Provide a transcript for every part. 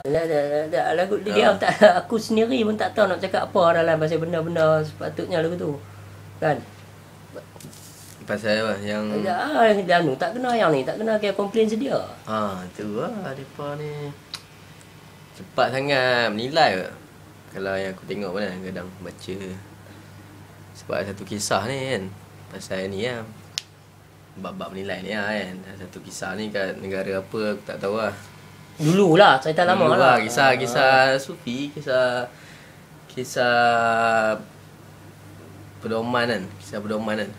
Lagu dia tak, aku sendiri pun tak tahu nak cakap apa dalam pasal benda-benda sepatutnya lagu tu. Kan? Pasal apa yang Dan tak kena yang ni, tak kena kaya komplain sedia. Tu lah depa ni. Cepat sangat menilai ke. Kalau yang aku tengok pun kadang baca. Sebab satu kisah ni kan. Pasal ni lah. Bab-bab menilai ni lah kan. Satu kisah ni kat negara apa aku tak tahu lah. Dulu lah, cerita lama Dulu lah. Kisah sufi, kisah pedoman kan. Kisah pedoman kan.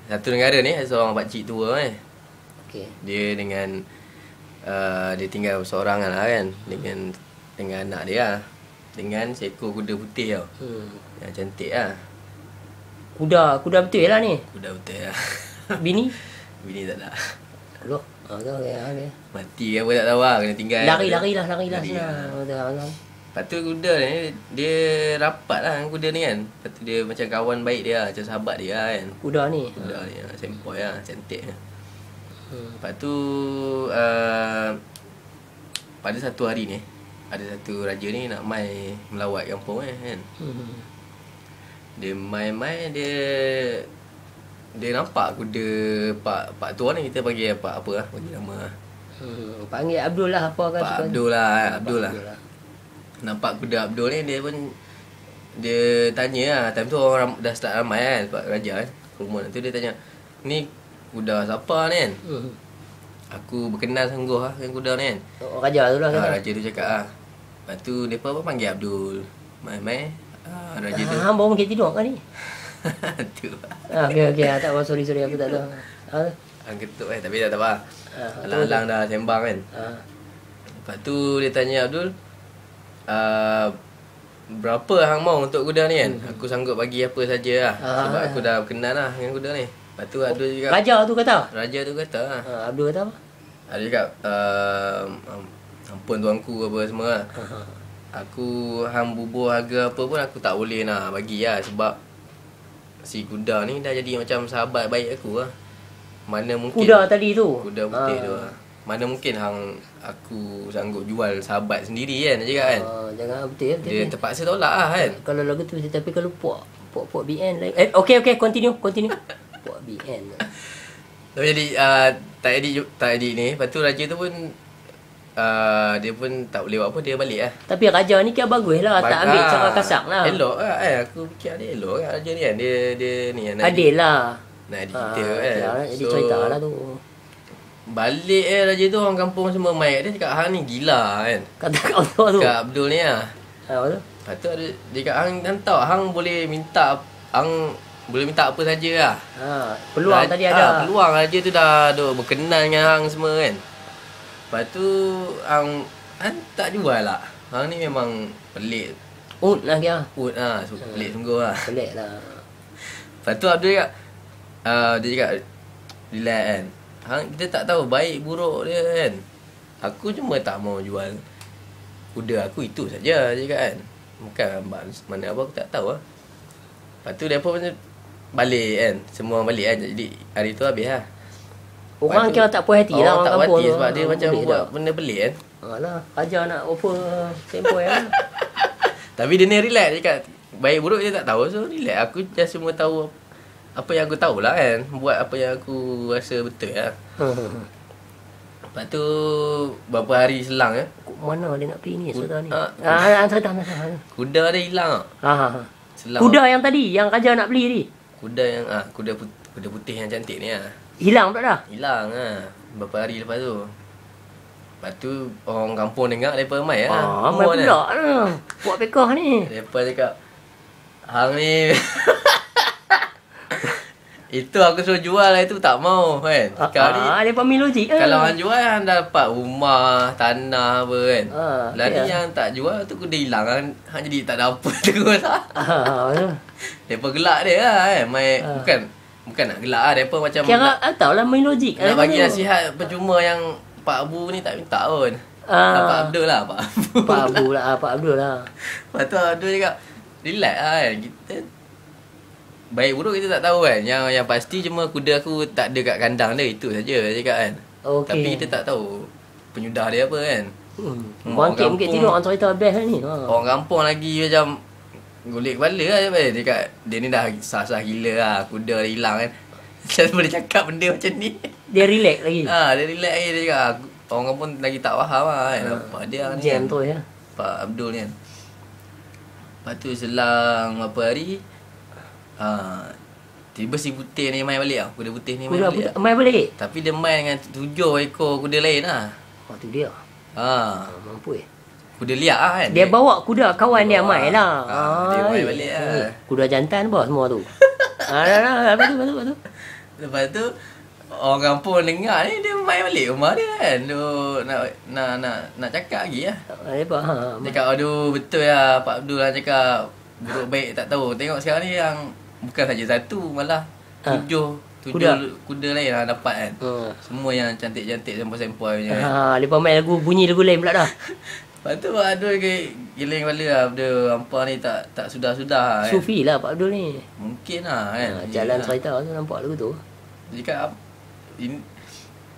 Satu negara ni seorang pakcik tua kan. Okay. Dia dengan dia tinggal seorang lah kan. Dengan anak dia lah. Dengan seekor kuda putih tau. Yang cantik lah. Kuda betul lah ni. Kuda putih lah. Bini? Bini tak ada. Loh, okay. Mati ke apa tak tahu lah. Kena tinggal. Lari lah Lari senang. Lepas tu kuda ni dia rapat lah dengan kuda ni kan. Lepas tu dia macam kawan baik dia lah. Macam sahabat dia lah kan. Kuda ni Sempoi lah. Cantik lah. Lepas tu pada satu hari ni ada satu raja ni nak mai melawat kampung kan. Dia mai dia nampak kuda pak tua ni, kita panggil apa lah, bagi nama lah. Panggil Abdul lah apa kan. Pak Abdul lah. Nampak kuda Abdul ni, dia tanya lah. Time tu orang dah start ramai kan, sebab raja kan. Rumah tu dia tanya, ni kuda siapa ni kan? Aku berkenal sungguh lah dengan kuda ni kan. Raja tu lah. Raja tu cakap lah. Lepas tu mereka pun panggil Abdul. Mai raja tu. Baru mungkin tidur kan ni. Tu. Okay. Tak apa, sorry aku tak tahu. Ketuk tapi tak apa. Alang-alang dah sembang kan. Lepas tu dia tanya Abdul, berapa hang mau untuk kuda ni kan? Aku sanggup bagi apa saja lah. Sebab aku dah kenal lah dengan kuda ni. Lepas tu Abdul cakap, Raja tu kata lah. Abdul kata apa? Dia cakap, ampun tuanku apa semua lah. Aku hang bubur harga apa pun aku tak boleh nak bagi lah. Sebab si kuda ni dah jadi macam sahabat baik aku lah. Mana mungkin Kuda tadi tu? Kuda putih tu lah. Mana mungkin hang aku sanggup jual sahabat sendiri kan, dia cakap kan. Jangan betul. Dia terpaksa tolak lah kan. Kalau lagu tu, tapi kalau puak BN like, okay, continue. Puak BN. So jadi tak edit ni. Lepas tu raja tu pun dia pun tak boleh buat apa, dia balik lah. Tapi raja ni kira bagus lah, tak ambil cara kasar lah. Elok lah aku fikir dia elok kan raja ni kan. Dia ni kan adil lah. Nak edit kita kan. Jadi cerita lah tu. Balik raja tu, orang kampung semua mai. Dia cakap hang ni gila kan. Kata kau tu. Cakap Abdul ni lah. Apa tu? Lepas tu dia cakap hang tahu hang boleh minta apa saja lah. Peluang tadi ada. Peluang raja tu dah berkenan dengan hang semua kan. Lepas tu hang tak jual lah. Hang ni memang pelik. Ut lah kira. Pelik sungguh lah. Pelik lah. Lepas tu Abdul cakap, dia cakap, relax kan. Kita tak tahu baik buruk dia kan. Aku cuma tak mau jual kuda aku itu saja, dia cakap kan. Bukan mana apa aku tak tahu lah. Lepas tu mereka pun balik kan. Semua orang balik kan. Jadi hari tu habis lah. Orang kira tak puas hati lah orang tak kampung puas hati tu. sebab dia macam buat benda pelik kan. Alah, raja nak offer tempoh lah. Tapi dia ni relax. Dia cakap baik buruk dia tak tahu. So relax. Aku just cuma tahu apa yang aku tahulah kan. Buat apa yang aku rasa betul lah. Lepas tu beberapa hari selang Mana dia nak pergi ni cerita ni? Cerita. Kuda dia hilang selang. Kuda yang tadi, yang raja nak beli ni. Kuda yang kuda putih yang cantik ni lah. Hilang tak dah? Hilang beberapa hari lepas tu. Lepas tu orang kampung dengar mereka mai lah. Mai pula lah. Buat pekah ni. Mereka cakap, hang ni itu aku suruh jual lah, itu tak mau kan. Dia pun logik kalau hang jual hang dapat rumah, tanah apa kan. Lagi yang tak jual tu kuda hilang hang jadi tak ada apa terus lah. Mereka gelak dia lah kan. Bukan nak gelak lah. Mereka macam kira tahu lah main logik. Nak bagi nasihat percuma yang Pak Abu ni tak minta pun. Pak Abdul lah. Pak Abdul lah. Lepas tu Abdul cakap, relax lah kan. Kita baik buruk kita tak tahu kan. Yang pasti cuma kuda aku tak ada kat kandang dia. Itu saja dia cakap kan. Tapi kita tak tahu penyudah dia apa kan. Bangkit mungkin kampung- tidur orang cerita best lah ni. Orang kampung lagi macam golek kepala lah dia cakap dia ni dah sah-sah gila lah, kuda dah hilang kan. Saya boleh cakap benda macam ni. Dia relax lagi. Dia relax lagi dia cakap orang kampung lagi tak faham lah kan. Apa dia ni Jam kan. tu ya. Pak Abdul ni kan. Lepas tu selang berapa hari tiba si putih ni main balik lah. Kuda putih ni main Kuda balik lah. main balik. Tapi dia main dengan 7 ekor kuda lain lah. Oh tu dia. Mampu Kuda liar lah kan. Dia bawa kuda kawan dia main lah. Dia main balik lah. Kuda jantan apa semua tu. Dah. Lepas tu. Lepas tu orang kampung dengar ni dia main balik rumah dia kan. Dia nak cakap lagi lah. Lepas Cakap aduh betul lah Pak Abdul lah cakap buruk baik tak tahu. Tengok sekarang ni yang bukan saja satu malah 7 kuda lain lah dapat kan. Semua yang cantik-cantik sempoi-sempoi punya. Lepas main bunyi lagu lain pula dah. Lepas tu Pak Abdul giling kepala lah. Benda hampa ni tak sudah-sudah kan. Sufi lah Pak Abdul ni. Mungkin lah kan. Jalan cerita tu nampak lagu tu. Dia cakap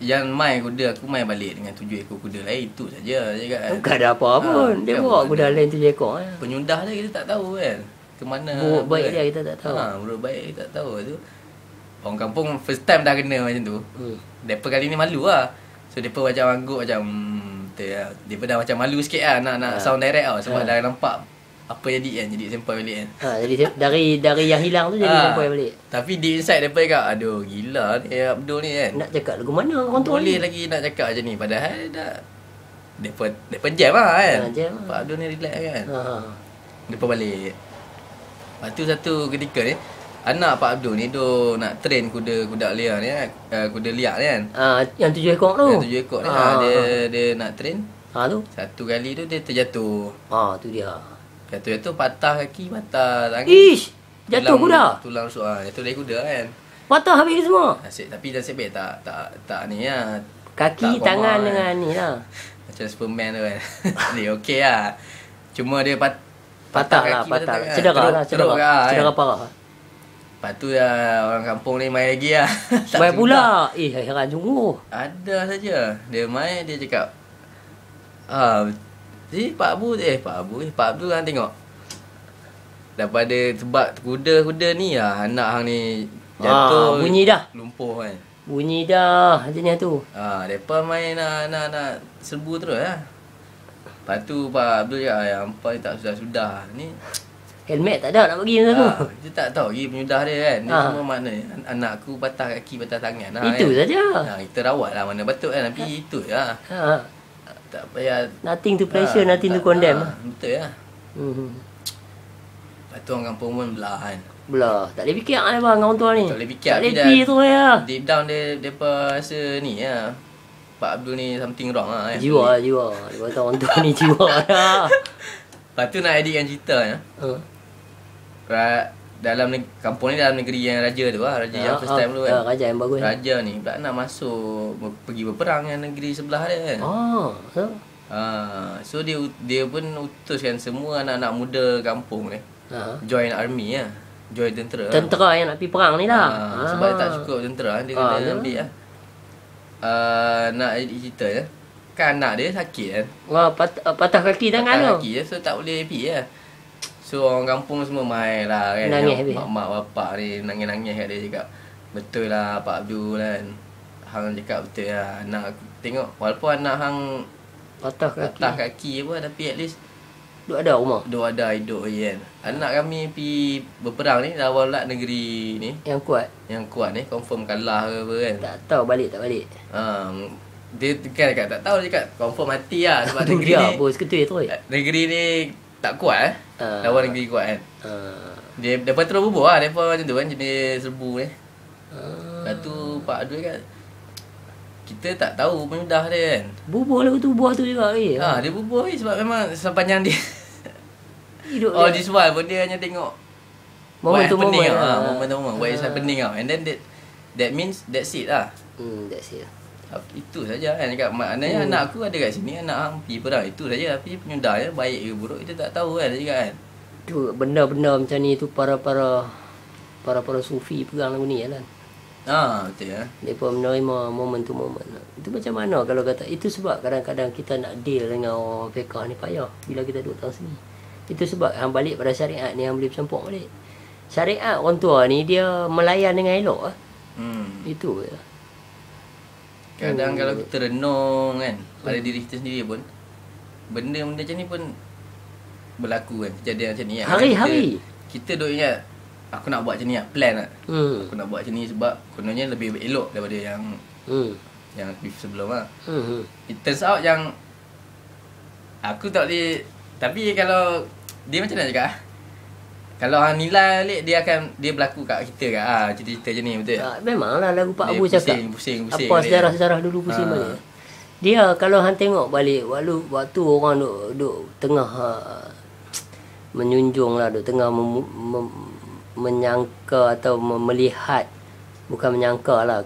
yang main kuda aku main balik dengan 7 ekor kuda lain itu saja. Dia cakap Bukan ada apa pun. Dia bawa kuda lain 7 ekor. penyudah dia kita tak tahu kan. Ke mana Buruk baik kan. dia kita tak tahu. Buruk baik kita tak tahu tu. Orang kampung first time dah kena macam tu. Depa kali ni malu lah. So depa macam angguk macam betul lah. Depa dah macam malu sikit lah nak sound direct tau. Sebab dah nampak apa jadi kan. Jadi sampai balik kan. Jadi dari yang hilang tu jadi sampai balik. Tapi di inside depa cakap aduh gila ni Abdul ni kan. Nak cakap lagu mana orang tu Boleh ni? lagi nak cakap macam ni. Padahal dah Depa jam lah kan. Jam lah. Pak Abdul ni relax kan. Depa balik. Lepas tu satu ketika ni anak Pak Abdul ni dia nak train kuda liar ni kan. Kuda liar ni kan. Yang 7 ekor tu. Yang 7 ekor ni dia nak train. Tu. Satu kali tu dia terjatuh. Tu dia. Jatuh patah kaki, patah tangan. Ish, jatuh kuda. Tulang rusuk jatuh dari kuda kan. Patah habis semua. Tapi nasib baik tak ni lah. Kaki, tak tangan koma, dengan ni lah. Macam Superman tu kan. Dia okey lah. Cuma dia Patah lah. Cedera parah. Lepas tu orang kampung ni main lagi lah. Main pula. Heran sungguh. Ada saja. Dia main, dia cakap Pak Abdul kan tengok. Daripada sebab kuda ni lah anak hang ni jatuh. Bunyi dah. Lumpuh kan. Bunyi dah jenis tu. Depa main nak serbu terus lah. Lepas tu Pak Abdul cakap hampa ni tak sudah-sudah. Ni helmet tak ada nak bagi macam tu. Dia tak tahu lagi penyudah dia kan. Dia semua makna anak aku patah kaki, patah tangan lah. Itu kan. saja. Kita rawat lah mana betul kan. Tapi itu je lah. Tak payah. Nothing to pressure, nothing to condemn. Betul lah. Lepas tu orang kampung pun belah kan. Belah. Tak boleh fikir lah bang orang tua ni. Tak boleh fikir. Tak boleh fikir tu ya. Deep down dia rasa ni lah. Pak Abdul ni something wrong lah kan. Jiwa. Dia kata orang tua ni jiwa dah. Lepas tu nak editkan cerita ya. Dalam kampung ni dalam negeri yang raja tu lah. Raja yang first time tu kan. Raja yang bagus. Raja ni pula nak masuk pergi berperang dengan negeri sebelah dia kan. So dia pun utuskan semua anak-anak muda kampung ni join army lah. Join tentera. Tentera yang nak pergi perang ni lah. Sebab dia tak cukup tentera dia kena ambil lah. Nak edit cerita ya. Kan anak dia sakit kan. Patah kaki tangan tu. Patah kaki je, so tak boleh pergi lah. So orang kampung semua main lah kan. Nangis habis. Mak bapak ni nangis-nangis kat dia cakap betul lah Pak Abdul kan. Hang cakap betul lah. Anak aku tengok walaupun anak hang patah kaki apa tapi at least duk ada rumah. Duk ada hidup je kan. Anak kami pergi berperang ni lawan pula negeri ni yang kuat ni confirm kalah ke apa kan. Tak tahu balik tak balik. Dia kan tak tahu dia cakap confirm mati lah sebab negeri ni bos ketui tu. Negeri ni tak kuat lawan negeri kuat kan. Dia terus bubuh lah. Dia macam tu kan jenis serbu ni. Lepas tu Pak Abdul kan kita tak tahu penyudah dia kan. Bubuh lah tu buah tu juga lagi. Dia bubuh sebab memang sepanjang dia hidup all this while pun dia hanya tengok moment tu moment what is happening and then that means that's it lah. That's it. Itu saja kan cakap maknanya anak aku ada kat sini, anak hang pergi perang itu saja. Tapi penyudah dia baik ke buruk kita tak tahu kan dia cakap kan. Tu benda-benda macam ni tu para sufi pegang lagu ni kan. Betul ya. Mereka menerima momen tu momen. Itu macam mana kalau kata, itu sebab kadang-kadang kita nak deal dengan orang fiqah ni payah bila kita duduk dalam sini. Itu sebab hang balik pada syariat ni, hang boleh campur balik. Syariat orang tua ni dia melayan dengan elok lah. Itu je. Kadang kalau kita renung kan pada diri kita sendiri pun, benda-benda macam ni pun berlaku kan, kejadian macam ni kan. Hari-hari kita duk ingat, aku nak buat macam ni lah, plan lah. Aku nak buat macam ni sebab kononnya lebih elok daripada yang sebelum lah. It turns out yang aku tak boleh. Tapi kalau dia macam mana cakap, kalau hang nilai balik, dia berlaku kat kita kan. Cerita-cerita macam ni, betul? Memanglah lagu Pak Abu cakap. Pusing apa sejarah-sejarah dulu pusing balik. Dia kalau hang tengok balik waktu orang duk tengah menjunjung lah, duk tengah menyangka atau melihat, bukan menyangka lah,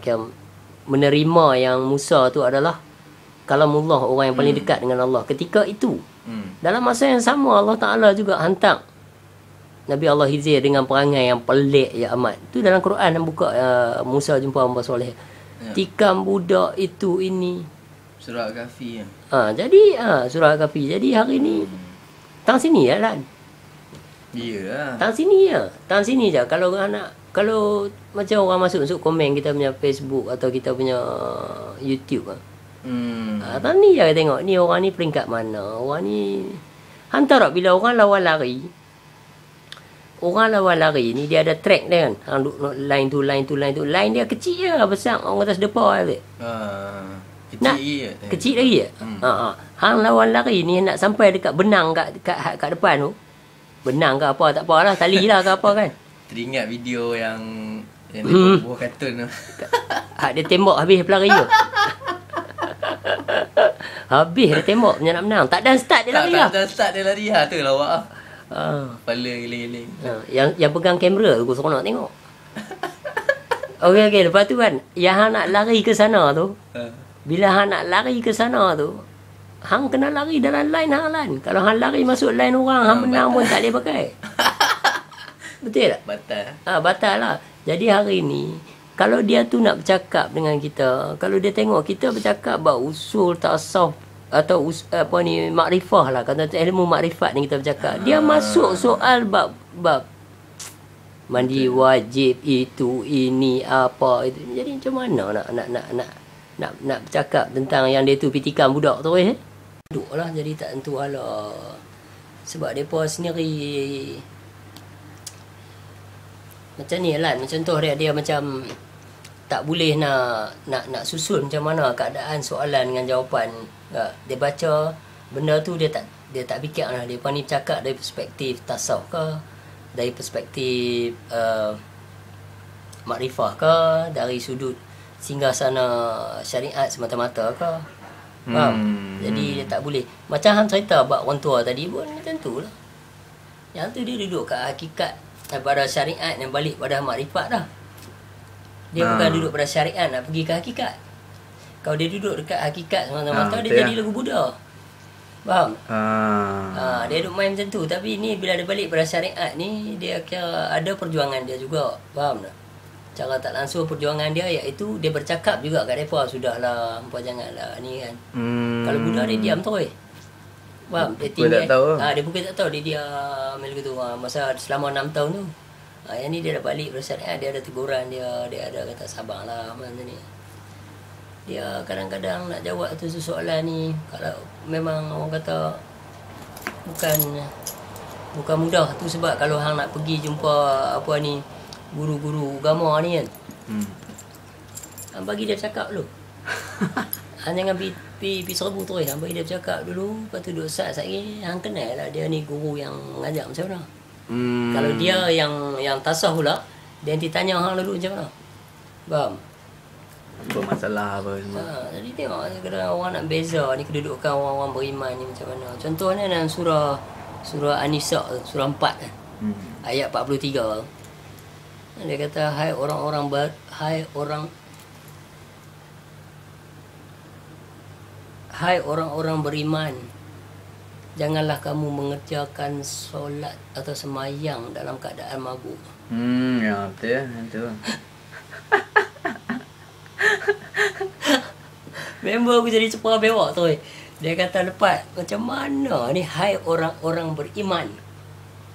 menerima yang Musa tu adalah kalamullah, orang yang paling dekat dengan Allah ketika itu. Dalam masa yang sama Allah Ta'ala juga hantar Nabi Allah Hizir dengan perangai yang pelik ya amat. Tu dalam Quran yang buka Musa jumpa hamba soleh. Tikam budak itu ini. Surah Kahfi. Jadi surah Kahfi. Jadi hari ni tang sini ya Lan. Ya. Tang sini ya. Tang sini je. Kalau macam orang masuk komen kita punya Facebook atau kita punya YouTube tang ni je tengok ni orang ni peringkat mana. Orang ni hantar bila orang lawan lari. Orang lawan lari ni dia ada track dia kan. Hang line tu. Line dia kecil je, besar orang atas depan je. Kecil lagi je. Hang lawan lari ni nak sampai dekat benang kat depan tu. Benang ke apa, tak apalah, tali lah ke apa kan. Teringat video yang dia buah kartun tu. Dia tembak habis pelari tu. Habis dia tembak punya nak menang. Tak dan start dia lari lah. Tak dan start dia lari lah. Tu lawak lah. Kepala giling-giling. Yang pegang kamera tu aku seronok tengok. Okey, lepas tu kan, yang hang nak lari ke sana tu, bila hang nak lari ke sana tu, hang kena lari dalam line hang Lan. Kalau hang lari masuk line orang, hang menang pun tak boleh pakai. Betul tak? Batal. Batal lah. Jadi hari ni, kalau dia tu nak bercakap dengan kita, kalau dia tengok kita bercakap bab usul tasawuf atau makrifah lah, kata ilmu makrifat ni kita bercakap, dia masuk soal bab mandi wajib itu ini apa itu. Jadi macam mana nak bercakap tentang yang dia tu pitikan budak tu duduk lah, jadi tak tentu lah. Sebab mereka sendiri macam ni lah. Contoh dia macam tak boleh nak susun macam mana keadaan soalan dengan jawapan. Dia baca benda tu, dia tak fikir lah. Dia ni cakap dari perspektif tasawuf ke, dari perspektif makrifah ke, dari sudut singgasana syariat semata-mata ke. Faham? Jadi dia tak boleh. Macam hang cerita bab orang tua tadi pun macam tu lah. Yang tu dia duduk kat hakikat pada syariat yang balik pada makrifat dah. Dia bukan duduk pada syariat nak pergi ke hakikat. Kalau dia duduk dekat hakikat semata-mata, dia jadi lagu Buddha. Faham? Dia duduk main macam tu. Tapi ni bila dia balik pada syariat ni, dia kira ada perjuangan dia juga. Faham tak? Cara tak langsung perjuangan dia iaitu dia bercakap juga kat mereka, sudahlah, hampa janganlah ni kan. Kalau Buddha dia diam terus. Faham? Dia tinggal. Dia bukan tak tahu, dia diam macam tu. Masa selama 6 tahun tu. Yang ni dia dah balik pada syariat, dia ada teguran dia ada kata sabarlah macam ni. Dia kadang-kadang nak jawab tu soalan ni, kalau memang orang kata bukan mudah tu. Sebab kalau hang nak pergi jumpa guru-guru agama ni kan, hang bagi dia bercakap dulu. Hang jangan pergi serbu terus, hang bagi dia bercakap dulu. Lepas tu duduk sat lagi, hang kenal lah dia ni guru yang mengajar macam mana. Kalau dia yang tasawuf pula, dia nanti tanya hang dulu macam mana. Faham? Apa masalah apa semua. Jadi tengok kadang orang nak beza ni kedudukan orang-orang beriman ni macam mana. Contohnya dalam surah An-Nisa, surah 4 kan. Ayat 43. Dia kata hai orang-orang beriman, janganlah kamu mengerjakan solat atau semayang dalam keadaan mabuk. Ya betul. Member aku jadi cepah bewak tu. Dia kata lepas, macam mana ni hai orang-orang beriman.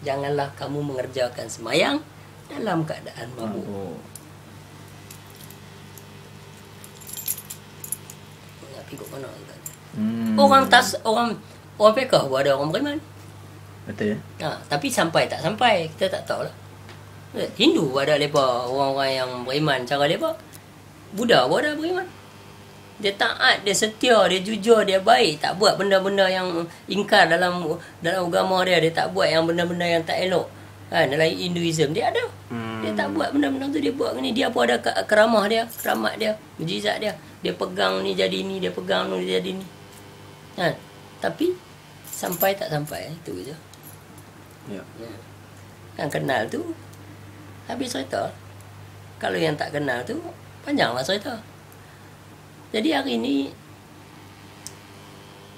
Janganlah kamu mengerjakan sembahyang dalam keadaan mabuk. Oh. Nak pergi kat mana tuan? Hmm. Orang fiqh pun ada orang beriman. Betul ya? Tapi sampai tak sampai kita tak tahu lah. Hindu pun ada lepa, orang-orang yang beriman cara lepa. Buddha pun ada beriman. Dia taat, dia setia, dia jujur, dia baik, tak buat benda-benda yang ingkar dalam agama dia, dia tak buat yang benda-benda yang tak elok. Kan dalam Hinduism dia ada. Dia tak buat benda-benda tu, dia buat ni, dia pun ada keramah dia, keramat dia, mujizat dia. Dia pegang ni jadi ni, dia pegang ni jadi ni. Kan? Tapi sampai tak sampai itu je. Ya. Yang kenal tu habis cerita. Kalau yang tak kenal tu panjanglah cerita. Jadi hari ni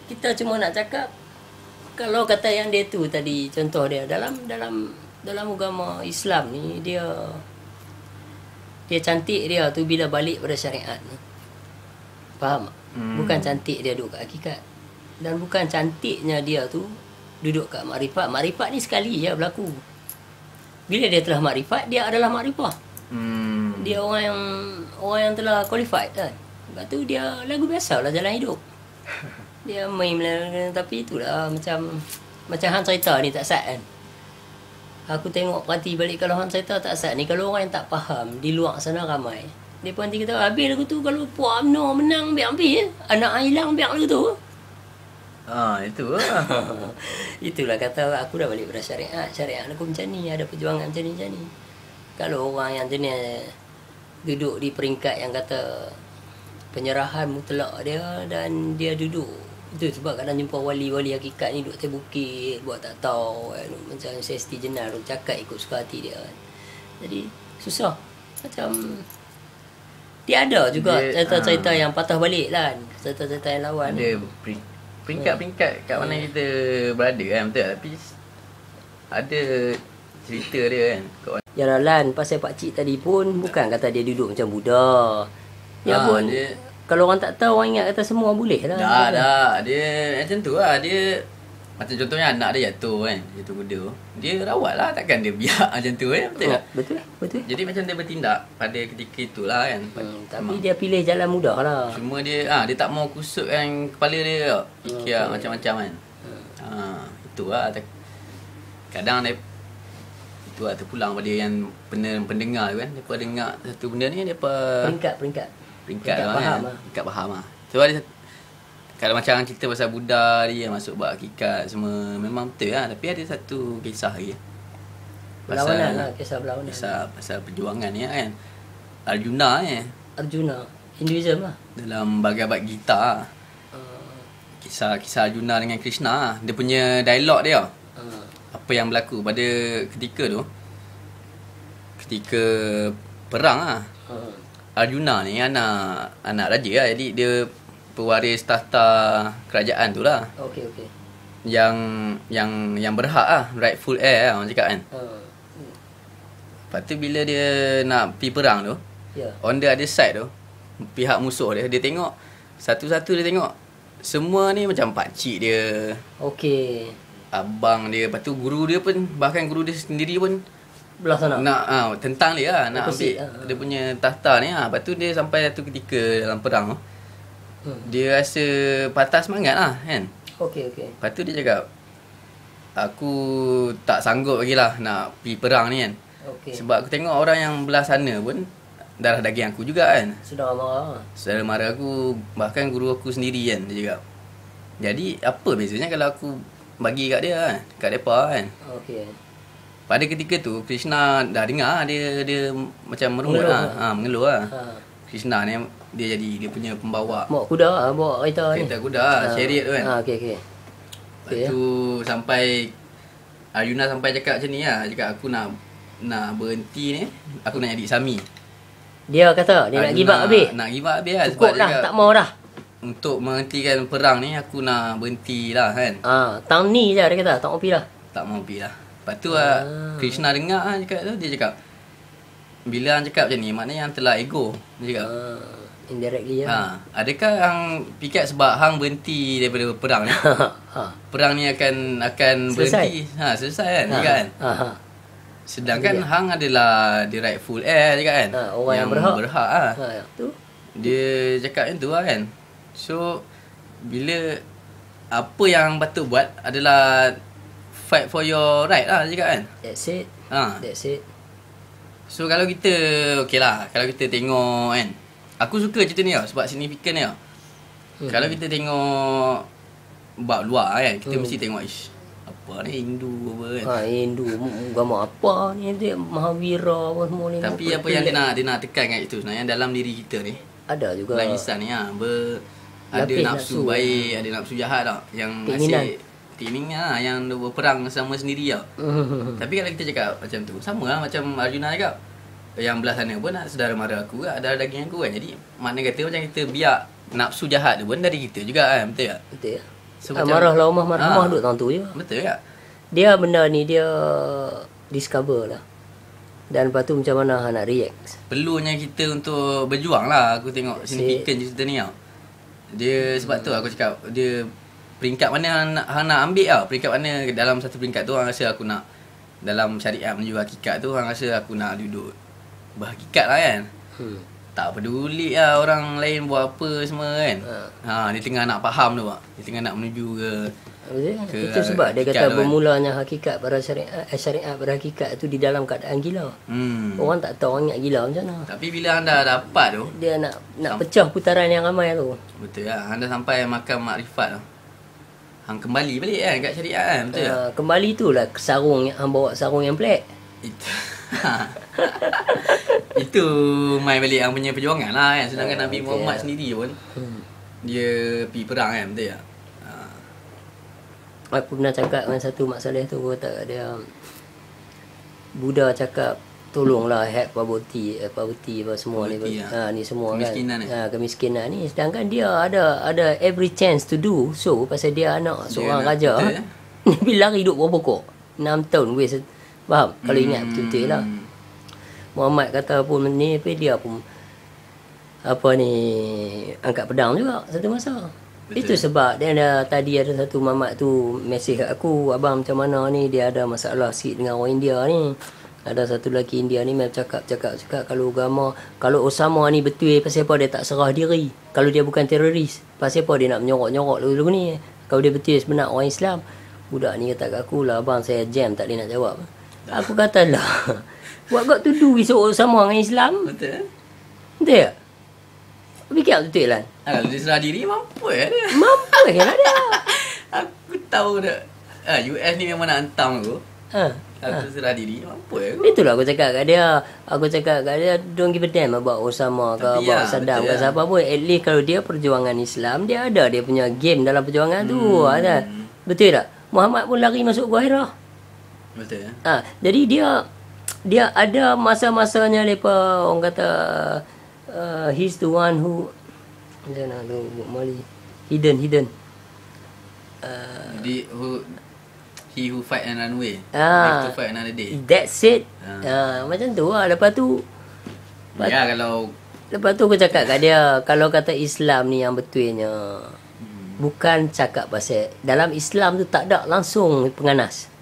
kita cuma nak cakap, kalau kata yang dia tu tadi, contoh dia dalam agama Islam ni, dia cantik dia tu bila balik pada syariat ni. Faham tak? Bukan cantik dia duduk kat hakikat. Dan bukan cantiknya dia tu duduk kat makrifat. Makrifat ni sekali je berlaku. Bila dia telah makrifat, dia adalah makrifah. Dia orang yang telah qualified kan. Lepas tu dia lagu biasa lah jalan hidup. Dia main tapi itulah macam Han cerita ni tak sat kan. Aku tengok perhati balik kalau Han cerita tak sat ni, kalau orang yang tak faham di luar sana ramai. Dia pun nanti kata habis lagu tu, kalau Puak UMNO menang biar habis. Anak hilang biar lagu tu. Itu lah. Itulah kata aku dah balik pada syariat. Syariat aku macam ni, ada perjuangan macam ni. Kalau orang yang jenis duduk di peringkat yang kata penyerahan mutlak dia, dan dia duduk itu sebab kadang jumpa wali-wali hakikat ni duduk atas bukit buat tak tahu kan, macam sesti jenal cakap ikut suka hati dia kan. Jadi susah. Macam dia ada juga cerita-cerita yang patah balik lah, cerita-cerita yang lawan. Ada peringkat-peringkat kat mana kita berada kan, betul. Tapi ada cerita dia kan. Yalah Lan, pasal pakcik tadi pun bukan kata dia duduk macam Buddha. Ya pun dia, kalau orang tak tahu, orang ingat kata semua boleh lah. Dah. Dia macam tu lah. Dia macam contohnya anak dia jatuh kan, jatuh muda. Dia rawat lah, takkan dia biar macam tu kan. Betul tak? Betul. Jadi macam dia bertindak pada ketika itulah kan. Tapi dia pilih jalan mudah lah. Cuma dia tak mau kusutkan kepala dia. Fikir macam-macam kan. Itu lah. Kadang dia itu lah terpulang pada yang pendengar kan. Mereka dengar satu benda ni, mereka peringkat faham lah. Peringkat faham lah. So ada, kalau macam cerita pasal Buddha dia masuk bab hakikat semua, memang betul lah. Tapi ada satu kisah lagi. Berlawanan lah, kisah berlawanan. Kisah pasal perjuangan ni kan. Arjuna Hinduism lah. Dalam Bhagavad Gita. Kisah Arjuna dengan Krishna. Dia punya dialog dia. Apa yang berlaku pada ketika tu. Ketika perang lah. Arjuna ni anak raja lah. Jadi dia pewaris tahta kerajaan tu lah. Okey. Yang berhak lah, rightful heir lah orang cakap kan. Lepas tu bila dia nak pergi perang tu, on the other side tu, pihak musuh dia tengok satu-satu, dia tengok semua ni macam pakcik dia, abang dia, lepas tu guru dia pun, bahkan guru dia sendiri pun belah sana nak tentang dia lah, nak ambil dia punya tahta ni lah. Lepas tu dia sampai satu ketika dalam perang tu, dia rasa patah semangat lah kan. Lepas tu dia cakap, aku tak sanggup lagi lah nak pergi perang ni kan. Sebab aku tengok orang yang belah sana pun darah daging aku juga kan. Saudara mara aku, bahkan guru aku sendiri kan, dia cakap. Jadi apa bezanya kalau aku bagi kat dia kan, kat mereka kan. Pada ketika tu Krishna dah dengar, dia macam merungut lah, mengeluh lah. Krishna ni dia punya pembawa, bawa kuda lah, bawa kereta kuda, chariot tu kan. Lepas tu sampai Arjuna sampai cakap macam ni lah, cakap aku nak berhenti ni, aku nak jadi Sami. Dia kata dia nak give up habis. Nak give up habis lah. Cukup dah, tak mau dah. Untuk menghentikan perang ni aku nak berhenti lah kan. Tahun ni je dia kata, tak mau pergi dah. Tak mau pergi lah. Lepas tu Krishna dengar cakap tu, dia cakap, bila hang cakap macam ni, maknanya hang telah ego. Dia cakap Indirectly lah. Adakah hang fikir sebab hang berhenti daripada perang ni? Perang ni akan berhenti. Selesai kan? Kan? Sedangkan hang adalah the rightful heir je kan? Orang yang berhak. Tu. Dia cakap macam tu lah kan. So bila apa yang patut buat adalah fight for your right lah cakap kan. That's it. That's it. So kalau kita kalau kita tengok kan, aku suka cerita ni tau sebab signifikan ni tau. Kalau kita tengok bab luar kan, kita mesti tengok apa ni Hindu apa kan. Hindu agama apa ni, dia Mahavira apa semua ni. Tapi apa yang dia nak tekan kat itu sebenarnya dalam diri kita ni ada juga dalam insan ni ada nafsu baik, ada nafsu jahat tau yang keinginan lah, yang berperang sama sendiri tau. Tapi kalau kita cakap macam tu, sama lah macam Arjuna cakap, yang belah sana pun saudara mara aku kan, ada daging aku kan. Jadi makna kata macam kita biar nafsu jahat tu pun dari kita juga kan. Betul tak? Betul. So, marahlah Umar marhamah duduk tahun tu je. Betul tak? Dia benda ni dia discover lah. Dan lepas tu macam mana nak react. Perlunya kita untuk berjuang lah. Aku tengok signifikan cerita ni tau. Dia sebab tu aku cakap, dia peringkat mana hang nak ambil tau. Peringkat mana dalam satu peringkat tu hang rasa aku nak, dalam syariat menuju hakikat tu hang rasa aku nak duduk berhakikat lah kan. Tak peduli lah orang lain buat apa semua kan. Dia tengah nak faham tu, dia tengah nak menuju ke itu sebab dia kata bermulanya hakikat pada syariat pada hakikat tu di dalam keadaan gila. Orang tak tahu, orang ingat gila macam mana. Tapi bila anda dapat tu, dia nak pecah putaran yang ramai tu. Betul lah. Anda sampai makam makrifat tu, hang kembali balik kan kat syariat kan. Betul tak? Kembali tu lah sarung yang hang bawa, sarung yang black. Itu main balik hang punya perjuangan lah kan. Sedangkan Nabi Muhammad sendiri pun dia pergi perang kan. Betul tak? Aku pernah cakap dengan satu Mak Saleh tu, kata dia Buddha cakap tolonglah help poverty apa semua ni. Ni semua kemiskinan kan. Kemiskinan ni, sedangkan dia ada every chance to do so pasal dia anak seorang raja. Nabi lari duduk bawah pokok 6 tahun waste. Faham? Kalau ingat betul-betul lah. Muhammad kata pun ni dia pun angkat pedang juga satu masa. Betul. Itu sebab dia tadi ada satu mamat tu mesej kat aku, abang macam mana ni, dia ada masalah sikit dengan orang India ni. Ada satu lelaki India ni cakap kalau Osama ni betul, pasal apa dia tak serah diri? Kalau dia bukan teroris, pasal apa dia nak menyorok-nyorok dulu ni? Kalau dia betul sebenar orang Islam. Budak ni kata kat aku lah, abang saya jam tak boleh nak jawab. Aku kata lah, what got to do with Osama dengan Islam? Betul. Betul tak? Fikir betul lah. Kalau dia serah diri, mampu dia. Mampu kan dia. Aku tahu dah. US ni memang nak hantam aku. Kalau dia serah diri, mampu aku. Itulah aku cakap kat dia. Don't give a damn about Osama ke, about Saddam ke siapa pun. At least kalau dia perjuangan Islam, dia ada dia punya game dalam perjuangan tu. Betul tak? Muhammad pun lari masuk Gua Hira. Betul. Jadi dia ada masa-masanya lepas orang kata he's the one who hidden he who fight and run away to fight another day. That's it. Macam tu lah. Lepas tu aku cakap kat dia, kalau kata Islam ni yang betulnya bukan cakap pasal dalam Islam tu tak ada langsung penganas.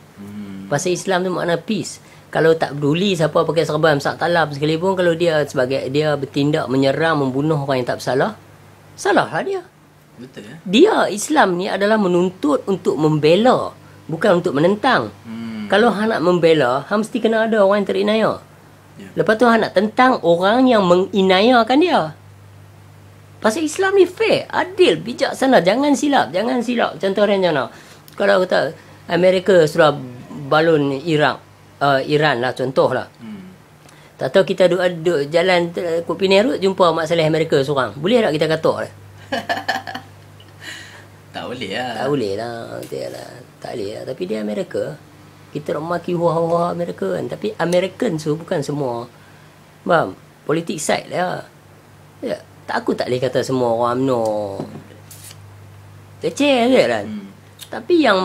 Pasal Islam tu makna peace. Kalau tak peduli siapa pakai serban sak talam sekalipun, kalau dia sebagai dia bertindak menyerang, membunuh orang yang tak bersalah, salahlah dia. Betul ya. Dia Islam ni adalah menuntut untuk membela, bukan untuk menentang. Kalau hang nak membela, hang mesti kena ada orang yang terinaya. Lepas tu hang nak tentang orang yang menginayakan dia. Pasal Islam ni fair, adil, bijaksana, jangan silap. Contohnya kalau kata Amerika sudah balon Iran lah contoh lah. Tak tahu kita duduk jalan Kupineh Road, jumpa Mak Saleh Amerika seorang. Boleh tak kita katok dia? Tak boleh lah. Tak boleh lah. Tak boleh lah. Tapi dia Amerika. Kita nak maki huah-huah Amerika kan. Tapi American tu bukan semua. Faham? Politik side lah. Ya. Aku tak boleh kata semua orang UMNO leceh je kan. Tapi yang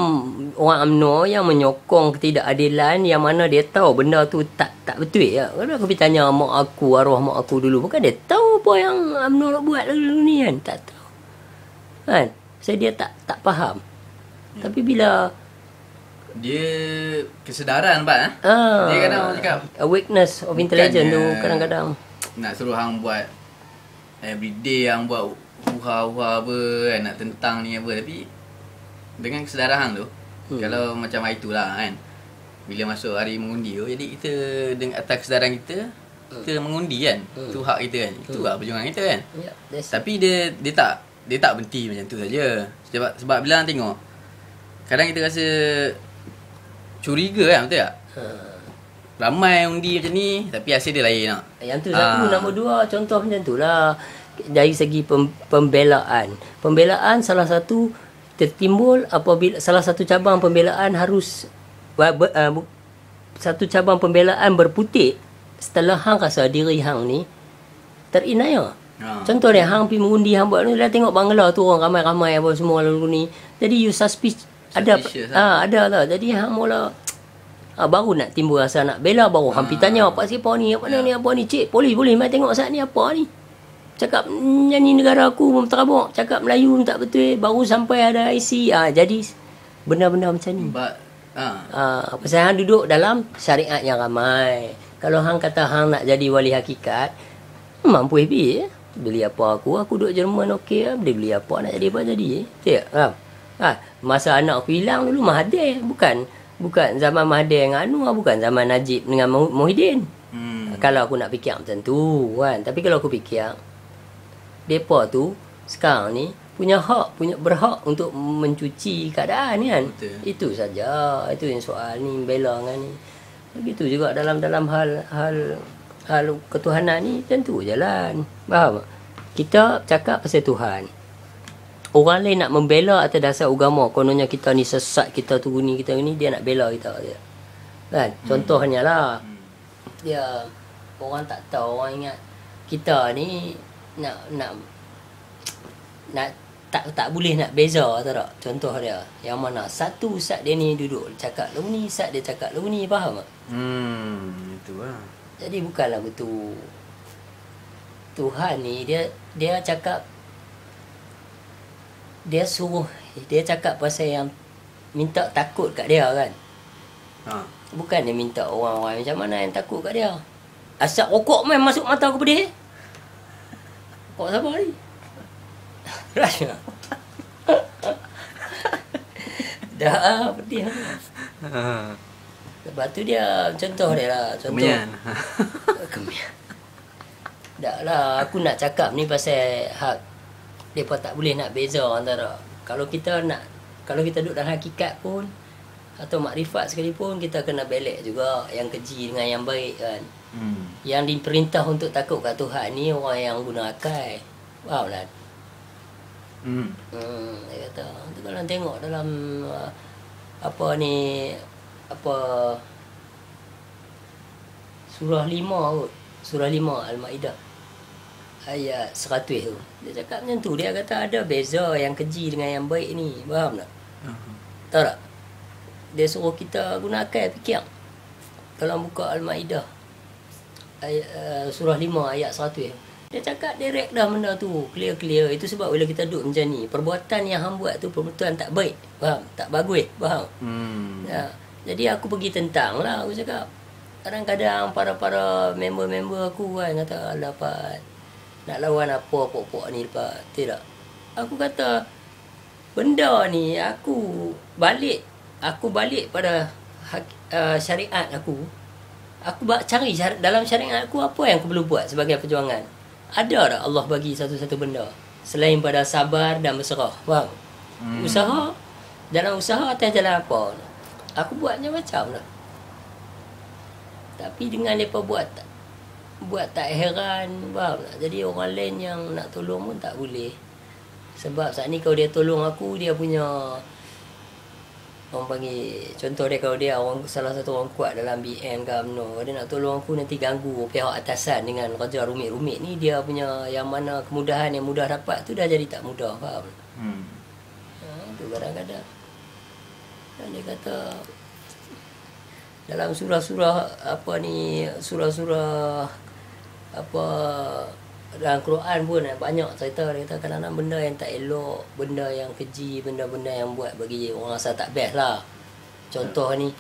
orang UMNO yang menyokong ketidakadilan, yang mana dia tahu benda tu tak betul ya. Kalau aku pergi tanya arwah mak aku dulu, bukan dia tahu tahu apa yang UMNO buat dulu ni kan. Tak tahu. Kan? Saya dia tak faham. Tapi bila dia kesedaran Pak dia kadang orang cakap awareness of intelligence tu kadang-kadang nak suruh hang buat everyday hang buat uha-uha apa kan, nak tentang ni apa, tapi dengan kesedaran hang tu kalau macam hari tu lah kan, bila masuk hari mengundi tu, jadi kita dengan atas kesedaran kita mengundi kan. Tu hak kita kan. Itu lah perjuangan kita kan. Tapi dia tak berhenti macam tu saja. Sebab bila hang tengok, kadang kita rasa curiga kan, betul tak? Ramai undi macam ni tapi hasil dia lain tak? Yang tu satu. Nombor dua, contoh macam tu lah. Dari segi pembelaan. Pembelaan salah satu tertimbul apabila salah satu cabang pembelaan harus satu cabang pembelaan berputik setelah hang rasa diri hang ni terinaya. Contoh dia, hang pergi mengundi, hang buat ni, dah tengok Bangla tu orang ramai-ramai apa semua lalu ni. Jadi you ada lah. Jadi hang mula baru nak timbul rasa nak bela, baru hang pergi tanya apa siapa ni, apa ni, apa ni, cik polis boleh mai tengok saat ni apa ni. Cakap nyanyi negara aku pun terabuk, cakap Melayu pun tak betul, baru sampai ada IC. Jadi benda-benda macam ni. Pasal hang duduk dalam syariat yang ramai. Kalau hang kata hang nak jadi wali hakikat, mampu habis. Beli apa aku duduk Jerman okey lah. Beli apa nak jadi apa jadi. Tak? Masa anak aku hilang dulu Mahathir, bukan zaman Mahathir dengan Anwar, bukan zaman Najib dengan Muhyiddin. Kalau aku nak fikir macam tu kan. Tapi kalau aku fikir depa tu sekarang ni punya berhak untuk mencuci keadaan kan. Betul. Itu saja. Itu yang soal ni bela dengan ni. Begitu juga dalam hal ketuhanan ni tentu jalan. Faham? Kita cakap pasal Tuhan. Orang lain nak membela atas dasar agama, kononnya kita ni sesat, kita tu ni, kita ni, dia nak bela kita dia. Kan? Contohnya lah. Dia orang tak tahu, orang ingat kita ni tak boleh nak beza, tahu tak? Contoh dia, yang mana satu ustaz dia ni duduk cakap lagu ni, ustaz dia cakap lagu ni, faham tak? Itulah. Jadi bukanlah betul. Tuhan ni dia cakap, dia cakap pasal yang minta takut kat dia kan. Bukan dia minta orang-orang macam mana yang takut kat dia. Asap rokok main masuk mata aku pedih. Rokok siapa ni? Rasa. Dah pedih. Lepas tu dia contoh dia lah. Kemian. Dah lah, aku nak cakap ni pasal hak mereka tak boleh nak beza antara kalau kita duduk dalam hakikat pun atau makrifat sekalipun, kita kena belek juga yang keji dengan yang baik kan. Yang diperintah untuk takut kat Tuhan ni orang yang guna akal. Faham tak? Dia kata tu kalau tengok dalam surah 5 kot. Surah 5 Al-Maidah ayat 100 tu. Dia cakap macam tu. Dia kata ada beza yang keji dengan yang baik ni. Faham tak? Tahu tak? Dia suruh kita guna akal fikir. Kalau buka Al-Maidah surah 5 ayat 100, dia cakap direct dah benda tu. Clear. Itu sebab bila kita duduk macam ni, perbuatan yang hang buat tu perbuatan tak baik. Faham? Tak bagus. Faham? Ya. Jadi aku pergi tentang lah. Aku cakap kadang-kadang para member-member aku kan kata dapat nak lawan apa pokok ni lepas. Tidak. Aku kata benda ni aku balik pada syariat aku. Aku cari dalam syariat aku apa yang aku perlu buat sebagai perjuangan. Ada tak Allah bagi satu-satu benda selain pada sabar dan berserah? Faham? Usaha. Dalam usaha atas jalan apa? Aku buat macam lah. Tapi dengan mereka buat tak heran, faham tak? Jadi orang lain yang nak tolong pun tak boleh. Sebab saat ni kalau dia tolong aku, dia punya orang panggil, contoh dia kalau dia salah satu orang kuat dalam BN ke UMNO, dia nak tolong aku nanti ganggu pihak atasan dengan kerja rumit-rumit ni, dia punya yang mana kemudahan yang mudah dapat tu dah jadi tak mudah, faham? Tu kadang-kadang. Dan dia kata dalam surah-surah dalam Quran pun banyak cerita dia kata kadang-kadang benda yang tak elok, benda yang keji, benda-benda yang buat bagi orang rasa tak best lah. Contoh ni,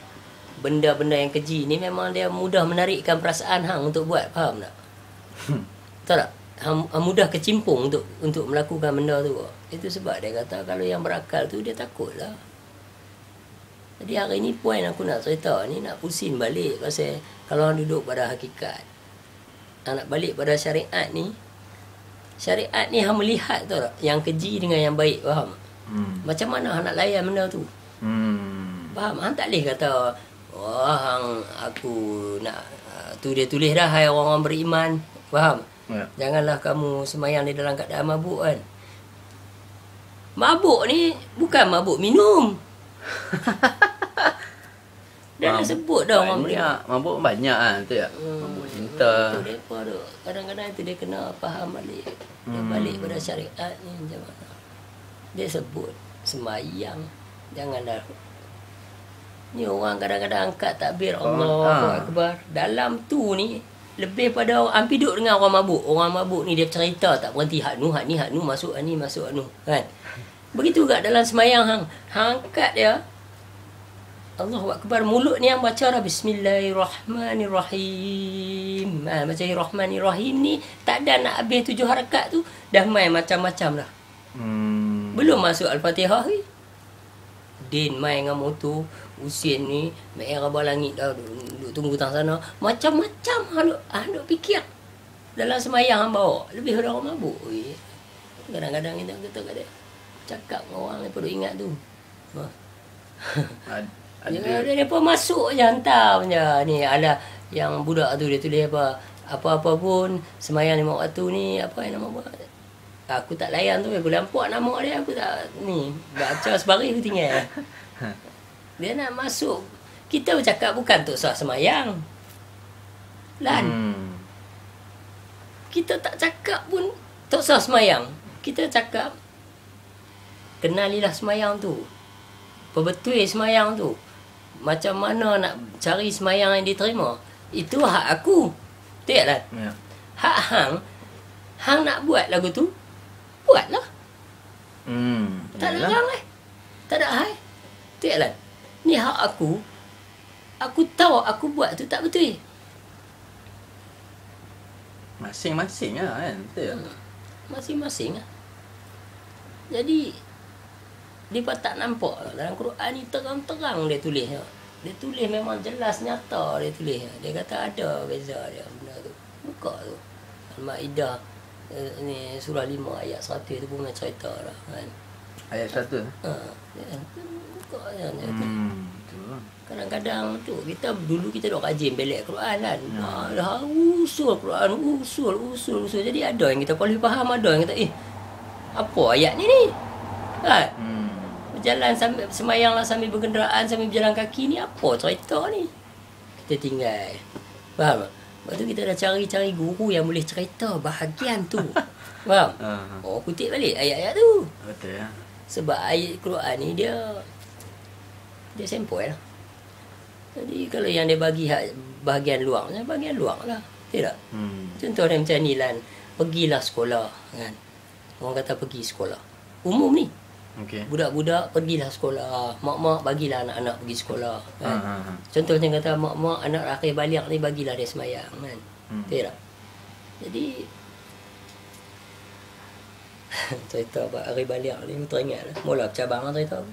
benda-benda yang keji ni memang dia mudah menarikkan perasaan hang untuk buat, faham tak? Tahu tak? Hang mudah kecimpung untuk melakukan benda tu. Itu sebab dia kata kalau yang berakal tu dia takut lah. Jadi hari ni poin aku nak cerita ni, nak pusing balik pasal kalau orang duduk pada hakikat, nak balik pada syariat ni hang melihat tau tak, yang keji dengan yang baik, faham? Macam mana hang nak layan benda tu? Faham? Hang tak boleh kata, wah hang aku nak tu dia tulis dah, hai orang-orang beriman, faham? Janganlah kamu semayang di dalam keadaan mabuk kan. Mabuk ni bukan mabuk minum. Dah sebut dah orang banyak, mabuk banyak kan, tu ya. Mabuk cinta. Tu depa tu. Kadang-kadang tu dia kena faham balik. Dia balik pada syariat ni macam mana. Dia sebut semayang. Janganlah. Ni orang kadang-kadang angkat takbir Allahu Akbar. Dalam tu ni lebih pada orang duduk dengan orang mabuk. Orang mabuk ni dia cerita tak berhenti, hak nu masuk ni masuk nu kan. Begitu juga dalam semayang hang angkat dia Allahu Akbar, mulut ni yang baca dah Bismillahirrahmanirrahim. Baca Rahmanirrahim ni tak ada nak habis 7 harakat tu dah main macam-macam dah. Belum masuk Al-Fatihah ni. Din main dengan motor, Usin ni main rabah langit dah, duduk tunggu tang sana. Macam-macam hang fikir. Dalam semayang hang bawa lebih pada orang mabuk. Kadang-kadang kita kat dia cakap dengan orang lepas duk ingat tu. Dia pun masuk je hantar je. Ni ala yang budak tu dia tulis apa-apa pun semayang 5 waktu ni apa yang nama buat. Aku tak layan tu, aku lampak nama dia, aku tak ni baca sebaris aku tinggal. Dia nak masuk. Kita bercakap bukan untuk sah semayang. Lan. Kita tak cakap pun untuk sah semayang. Kita cakap kenalilah semayang tu. Perbetul semayang tu. Macam mana nak cari semayang yang diterima. Itu hak aku. Tak lah. Ya. Hak hang nak buat lagu tu, buatlah. Tak ada orang tak ada hai. Tak lah. Ni hak aku. Aku tahu aku buat tu tak betul. Masing-masing lah kan. Betul. Masing-masing lah. Jadi dia tak nampak dalam Quran ni terang-terang dia tulis. Dia tulis memang jelas nyata dia tulis. Dia kata ada beza dia benda tu. Buka tu. Al-Maidah ni surah 5 ayat 100 tu pun nak cerita dah kan. Ayat 1. Buka je. Kadang-kadang tu kita dulu kita dok rajin belek Quran kan. Dah usul Quran, usul. Jadi ada yang kita boleh faham, ada yang kata apa ayat ni? Kan? Berjalan sambil semayang lah sambil berkenderaan, sambil berjalan kaki ni apa cerita ni? Kita tinggal. Faham tak? Lepas tu kita dah cari-cari guru yang boleh cerita bahagian tu. Faham? Kutip balik ayat-ayat tu. Betul ya. Sebab ayat Quran ni dia sempoi lah. Jadi kalau yang dia bagi bahagian luar lah. Tidak? Contoh dia macam ni Lan. Pergilah sekolah kan. Orang kata pergi sekolah. Umum ni. Okay. Budak-budak pergilah sekolah. Mak-mak bagilah anak-anak pergi sekolah kan. Contohnya kata mak-mak anak akhir balik ni bagilah dia semayang kan. Tak? Jadi cerita apa akhir balik ni aku teringat lah. Mula cabang lah cerita.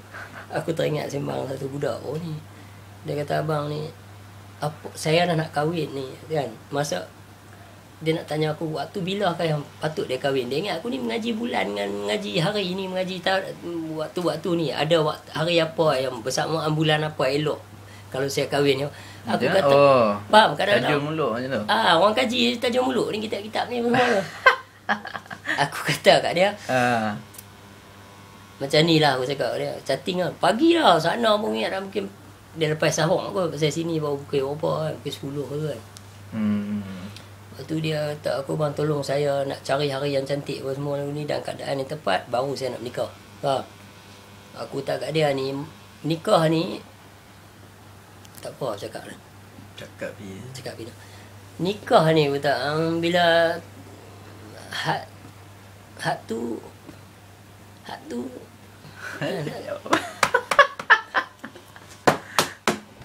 Aku teringat sembang satu budak ni. Dia kata abang ni saya dah nak kahwin ni kan. Masa dia nak tanya aku waktu bilakah yang patut dia kahwin. Dia ingat aku ni mengaji bulan dengan mengaji hari ni, mengaji waktu-waktu ni. Ada hari apa yang bersamaan bulan apa elok kalau saya kahwin. Aku kata, faham kadang-kadang. Tajam mulut macam tu. Orang kaji tajam mulut ni kitab-kitab ni semua. Aku kata kat dia. Macam ni lah aku cakap dia. Chatting lah. Pagi lah sana pun ingat dah mungkin dia lepas sahur aku. Pasal sini baru pukul berapa kan. Pukul 10 ke kan. Lepas tu dia kata aku bang tolong saya nak cari hari yang cantik apa semua ni dan keadaan yang tepat baru saya nak menikah. Faham? Aku tak kat dia ni nikah ni tak apa cakap lah. Cakap bila nikah ni kata bila Had tu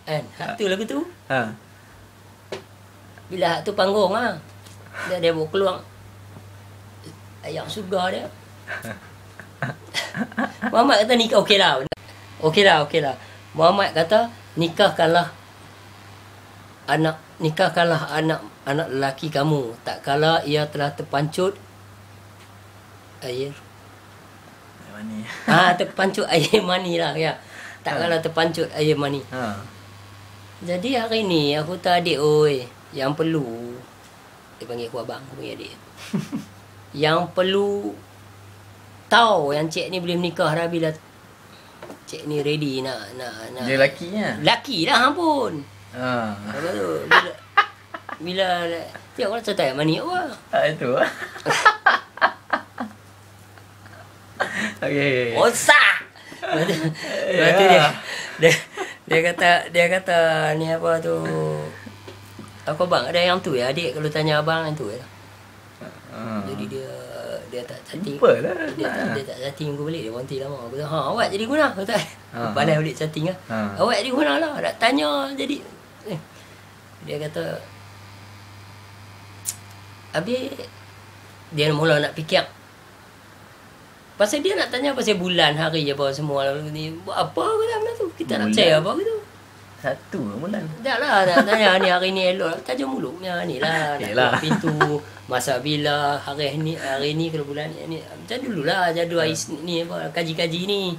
kan had tu lagu tu. Ha. Bila had tu panggung dia bawa keluar ayam surga dia. Muhammad kata nikah okey lah. Muhammad kata nikahkanlah anak lelaki kamu tak kala ia telah terpancut air Mani. terpancut air mani lah ya. Tak kala terpancut air mani. Jadi hari ni aku tak adik yang perlu dia panggil aku abang, aku panggil adik. Yang perlu tahu yang cik ni boleh menikah dah bila cik ni ready nak Dia lakinya. laki dah ampun. Apa tu? Bila tengok orang cerita yang mani apa? Itu. Okey. Osak. Lepas tu dia kata ni apa tu? Aku abang ada yang tu ya adik kalau tanya abang yang tu ya. Jadi dia tak chatting. Lupalah. Dia tak chatting aku balik dia berhenti lama. Aku kata awak jadi guna. Aku tak. Balas balik chatting lah. Awak jadi guna lah. Nak tanya jadi dia kata habis dia mula nak fikir pasal dia nak tanya pasal bulan hari apa semua ni buat apa aku tak benda tu kita nak percaya apa gitu. Satu bulan. Tak lah nak tanya ni hari ni elok tajuk mulutnya ni lah nak pintu masa bila hari ni kalau bulan ni macam dululah jadual ni apa kaji-kaji ni.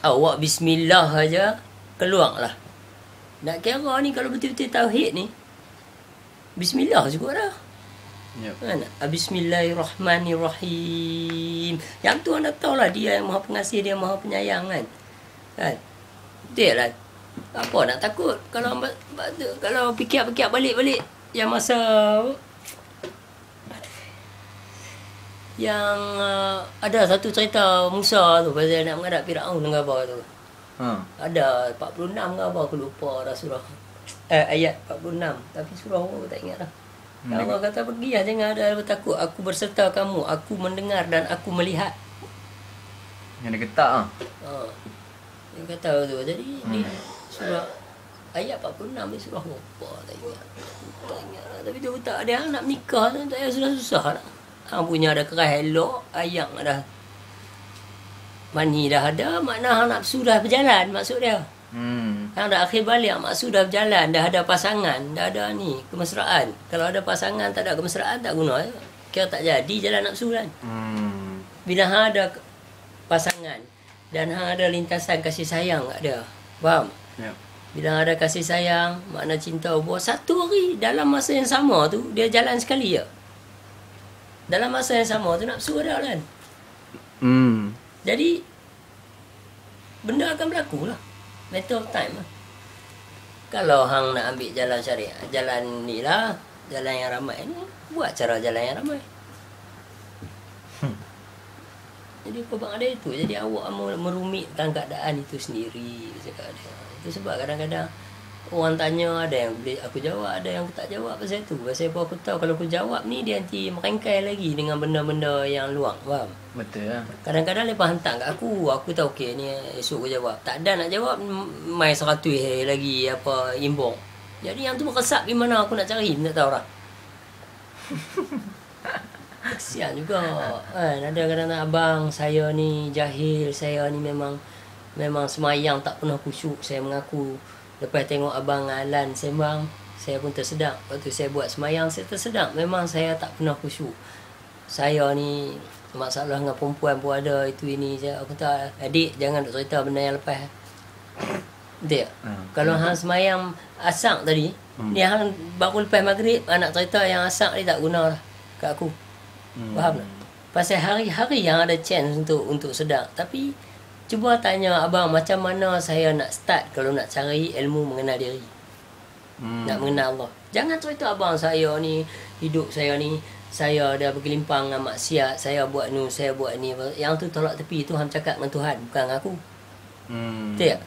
Awak bismillah aja keluar lah. Nak kira ni kalau betul-betul tauhid ni bismillah juga dah. Kan? Bismillahirrahmanirrahim. Yang tu anda tahu lah dia yang maha pengasih, dia maha penyayang kan. Kan? Betul lah. Apa nak takut kalau fikir-fikir balik yang masa yang ada satu cerita Musa tu pasal nak menghadap Firaun dengan apa tu. Ada 46 ke apa aku lupa dah surah. Ayat 46 tapi surah aku tak ingat dah. Allah kata pergi lah jangan ada bertakut. Aku berserta kamu, aku mendengar dan aku melihat. Yang dia getak Dia kata tu. Jadi di surah ayat 46 ni surah apa tak ingat. Tak ingat lah. Tapi dia tak ada nak menikah tu tak payah susah-susah lah. Hang punya ada keras elok, ayam dah mani dah ada, makna hang nak sudah berjalan maksud dia. Hang dah akhir balik maksud dah berjalan, dah ada pasangan, dah ada ni kemesraan. Kalau ada pasangan tak ada kemesraan tak guna ya. Kira tak jadi jalan nafsu kan. Bila hang ada pasangan dan hang ada lintasan kasih sayang kat dia. Faham? Ya. Bila ada kasih sayang, makna cinta buat satu hari dalam masa yang sama tu dia jalan sekali je. Dalam masa yang sama tu nafsu ada kan. Jadi benda akan berlaku lah. Matter of time lah. Kalau hang nak ambil jalan syariat, jalan ni lah, jalan yang ramai ni, buat cara jalan yang ramai. Jadi kau ada itu. Jadi awak merumitkan keadaan itu sendiri. Itu sebab kadang-kadang orang tanya, ada yang boleh aku jawab, ada yang aku tak jawab pasal itu. Pasal apa aku tahu kalau aku jawab ni dia nanti merengkai lagi dengan benda-benda yang luar. Faham? Betul lah. Kadang-kadang lepas hantar kat aku tahu okey ni esok aku jawab. Tak ada nak jawab mai 100 lagi apa imbong. Jadi yang tu meresap di mana aku nak cari tak tahu lah. Kesian juga kan. Ada kadang-kadang abang saya ni jahil, saya ni memang semayang tak pernah khusyuk, saya mengaku. Lepas tengok abang Alan sembang, saya pun tersedak. Waktu saya buat semayang, saya tersedak. Memang saya tak pernah khusyuk. Saya ni masalah dengan perempuan pun ada, itu ini. Aku tak, adik jangan duk cerita benda yang lepas. Betul tak? Kalau hang semayang asak tadi, ni hang baru lepas maghrib, anak cerita yang asak ni tak guna lah kat aku. Faham tak? Pasal hari-hari yang ada chance untuk sedar. Tapi cuba tanya abang macam mana saya nak start kalau nak cari ilmu mengenal diri. Nak mengenal Allah. Jangan cerita abang saya ni, hidup saya ni, saya dah bergelimpang dengan maksiat, saya buat ni, saya buat ni. Yang tu tolak tepi tu hang cakap dengan Tuhan, bukan dengan aku. Betul tak?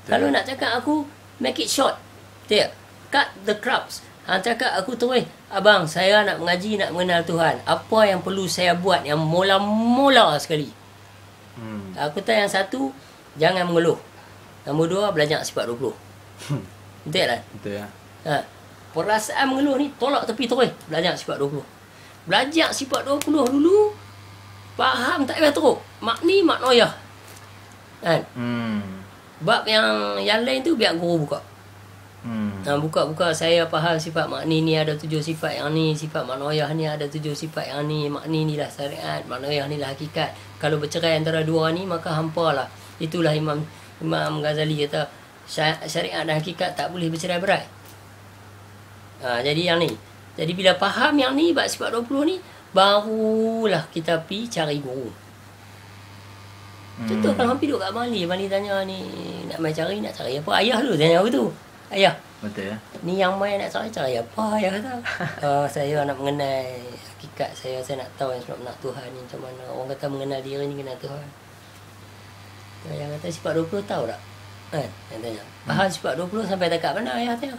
Kalau nak cakap aku, make it short. Betul tak? Cut the crowds. Hang cakap aku terus, abang saya nak mengaji, nak mengenal Tuhan. Apa yang perlu saya buat yang mula-mula sekali? Aku kata yang satu, jangan mengeluh. Nombor dua, belajar sifat 20. Betul tak? Betul ya. Perasaan mengeluh ni tolak tepi terus, belajar sifat 20. Belajar sifat 20 dulu. Faham tak payah teruk. Makni maknoyah. Kan? Bab yang lain tu biar guru buka. Buka-buka saya faham sifat makni ni ada 7 sifat yang ni, sifat maknoyah ni ada 7 sifat yang ni, makni ni lah syariat, maknoyah ni lah hakikat. Kalau bercerai antara dua ni maka hampalah. Itulah Imam Ghazali kata syariat dan hakikat tak boleh bercerai berai. Jadi yang ni. Jadi bila faham yang ni bab sifat 20 ni, barulah kita pergi cari guru. Contoh kalau hampi duduk kat Bali tanya ni nak main cari apa? Ayah dulu tanya aku tu. Ayah, Betul ya. ni yang main nak cari apa? Ayah kata, saya nak mengenal hakikat saya nak tahu yang sebab nak Tuhan ni macam mana. Orang kata mengenal diri ni kenal Tuhan. Ayah kata sifat 20 tahu tak? Kan? Yang tanya. Faham sifat 20 sampai dekat mana ayah tanya?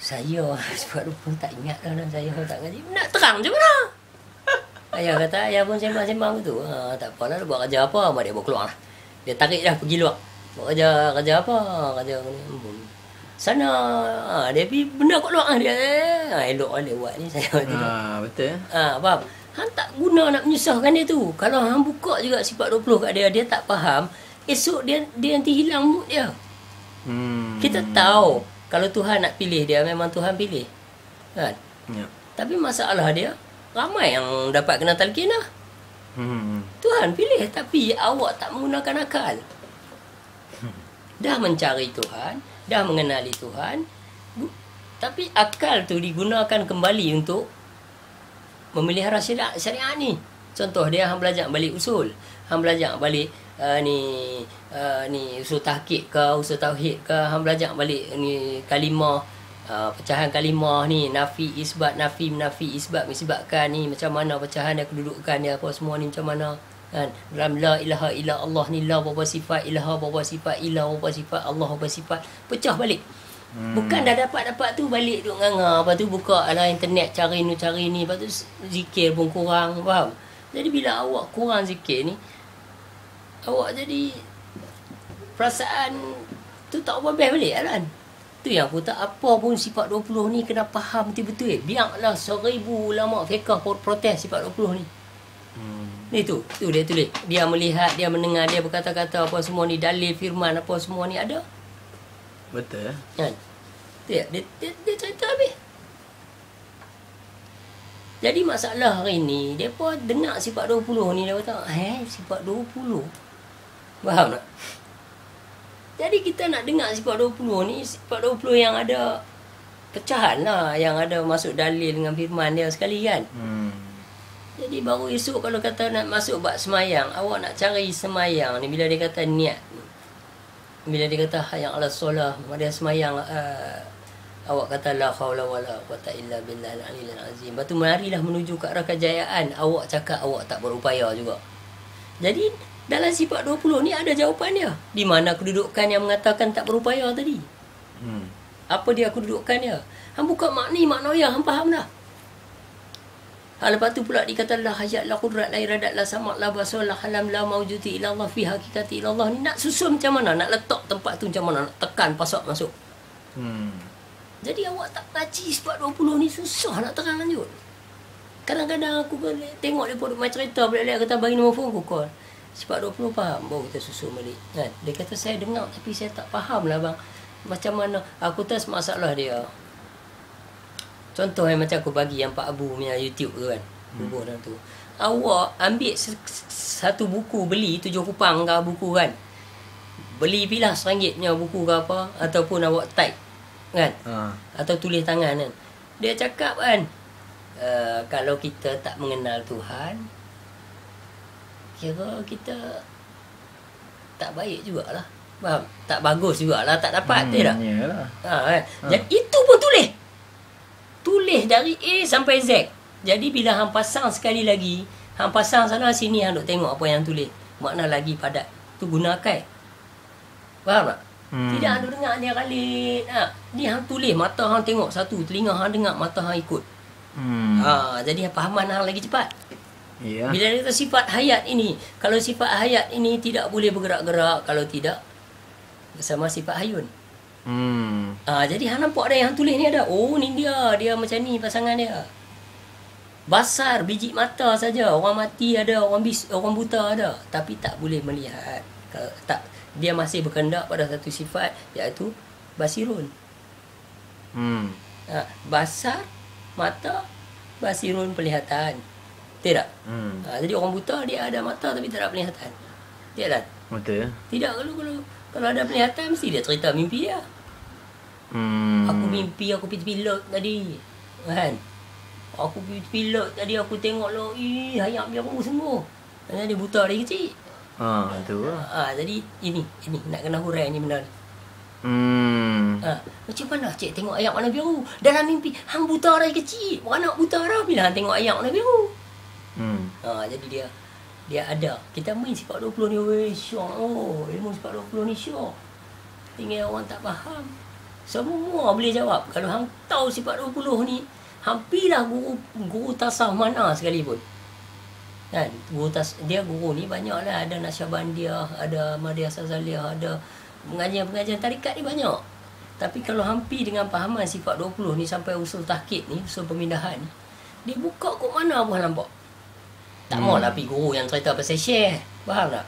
Saya sifat 20 tak ingat dah saya tak ngaji. Nak terang macam mana? Ayah kata, ayah pun sembang-sembang tu. Tak apalah, buat kerja apa? Mak dia bawa keluar lah. Dia tarik dah pergi luar. Buat kerja apa? Kerja sana. Dia pergi benda kat luar dia. Elok boleh buat ni saya. Betul ya. Faham? Hang tak guna nak menyusahkan dia tu. Kalau hang buka juga sifat 20 kat dia tak faham. Esok dia nanti hilang mood dia. Kita tahu kalau Tuhan nak pilih dia, memang Tuhan pilih. Kan? Ya. Tapi masalah dia, ramai yang dapat kena talqin lah. Tuhan pilih tapi awak tak menggunakan akal. Dah mencari Tuhan, dah mengenali Tuhan, tapi akal tu digunakan kembali untuk memelihara syariat ni. Contoh dia hang belajar balik usul, hang belajar balik ni usul tahqiq ke, usul tauhid ke, hang belajar balik ni kalimah, pecahan kalimah ni, nafi isbat, nafi menafi isbat menyebabkan ni macam mana pecahan dia, kedudukan dia apa semua ni macam mana. Kan? Dalam la ilaha illa Allah ni la berapa sifat, ilaha berapa sifat, ilah berapa sifat, Allah berapa sifat, pecah balik. Bukan dah dapat tu balik duk nganga, lepas tu buka lah internet cari ni, lepas tu zikir pun kurang, faham? Jadi bila awak kurang zikir ni, awak jadi perasaan tu tak apa-apa balik kan? Tu yang aku tak apa pun sifat 20 ni kena faham betul-betul. Biarlah 1000 ulama fiqh protes sifat 20 ni. Ni tu dia tulis. Dia melihat, dia mendengar, dia berkata-kata apa semua ni, dalil firman apa semua ni ada. Betul. Kan? Dia cerita habis. Jadi masalah hari ni, depa dengar sifat 20 ni, dia kata, sifat 20. Faham tak? Jadi kita nak dengar sifat 20 ni, sifat 20 yang ada pecahan lah, yang ada masuk dalil dengan firman dia sekali kan. Jadi baru esok kalau kata nak masuk bab semayang, awak nak cari semayang ni bila dia kata niat. Bila dia kata hayya 'alas solah, dia semayang awak kata la haula wala quwata illa billahil aliyil azim. Lepas tu marilah menuju ke arah kejayaan, awak cakap awak tak berupaya juga. Jadi dalam sifat 20 ni ada jawapan dia. Di mana kedudukan yang mengatakan tak berupaya tadi? Apa dia kedudukan dia? Hang buka makni maknoyah, hang faham dah. Lepas tu pula dikata la hayat la qudrat la iradat la sama' la basar la halam la mawjudi ila Allah fi hakikati ila Allah ni nak susun macam mana, nak letak tempat tu macam mana, nak tekan pasak masuk. Jadi awak tak kaji sifat 20 ni susah nak terang lanjut. Kadang-kadang aku tengok dia pun main cerita balik-balik kata bagi nombor phone aku call. Sifat 20 faham, baru kita susun balik. Kan? Dia kata saya dengar tapi saya tak faham lah bang. Macam mana, aku tahu masalah dia. Contoh yang macam aku bagi yang Pak Abu punya YouTube tu kan. Bubuh dalam tu. Awak ambil satu buku, beli 7 kupang ke buku kan. Beli pilah RM1 punya buku ke apa. Ataupun awak type kan. Atau tulis tangan kan. Dia cakap kan. Kalau kita tak mengenal Tuhan, kira kita tak baik jugalah. Faham? Tak bagus jugalah. Tak dapat. Tak? Yalah. Kan? Jadi itu pun tulis. Tulis dari A sampai Z. Jadi bila hang pasang sekali lagi, hang pasang sana sini hang duk tengok apa yang tulis. Makna lagi padat. Tu guna akal. Faham tak? Tidak hang dengar dia kali. Dia hang tulis, mata hang tengok satu, telinga hang dengar, mata hang ikut. Jadi pahaman hang lagi cepat. Ya. Bila kita sifat hayat ini, kalau sifat hayat ini tidak boleh bergerak-gerak, kalau tidak sama sifat hayun. Jadi hang nampak ada yang tulis ni ada. Oh ni dia macam ni pasangan dia. Basar biji mata saja, orang mati ada, orang buta ada, tapi tak boleh melihat. Kalau tak, dia masih berkendak pada satu sifat, iaitu basirun. Basar mata, basirun penglihatan. Tidak. Jadi orang buta dia ada mata tapi tak ada penglihatan. Tidak. Betul. Tidak, kalau ada penglihatan mesti dia cerita mimpi dia. Aku mimpi aku pergi pilot tadi. Kan? Aku pergi pilot tadi, aku tengok lo, hayat biru semua. Kerana dia buta dari kecil. Tu. Jadi ini nak kena hurai ni benda ni. Macam mana cik tengok ayam warna biru dalam mimpi? Hang buta dari kecil. Beranak buta dah bila hang tengok ayam warna biru. Jadi dia ada. Kita main sifat 20 ni, weh, syok. Ilmu sifat 20 ni syok. Tinggal orang tak faham. Semua boleh jawab. Kalau hang tahu sifat 20 ni, hampirlah guru tasawuf mana sekalipun. Kan? Guru ni banyaklah. Ada Nasyabandiyah, ada Madiyah Sazaliyah, ada pengajian-pengajian tarikat ni banyak. Tapi kalau hampir dengan pahaman sifat 20 ni sampai usul tahqiq ni, usul pemindahan ni, dia buka kok mana pun nampak. Tak maulah pergi guru yang cerita pasal syekh. Faham tak?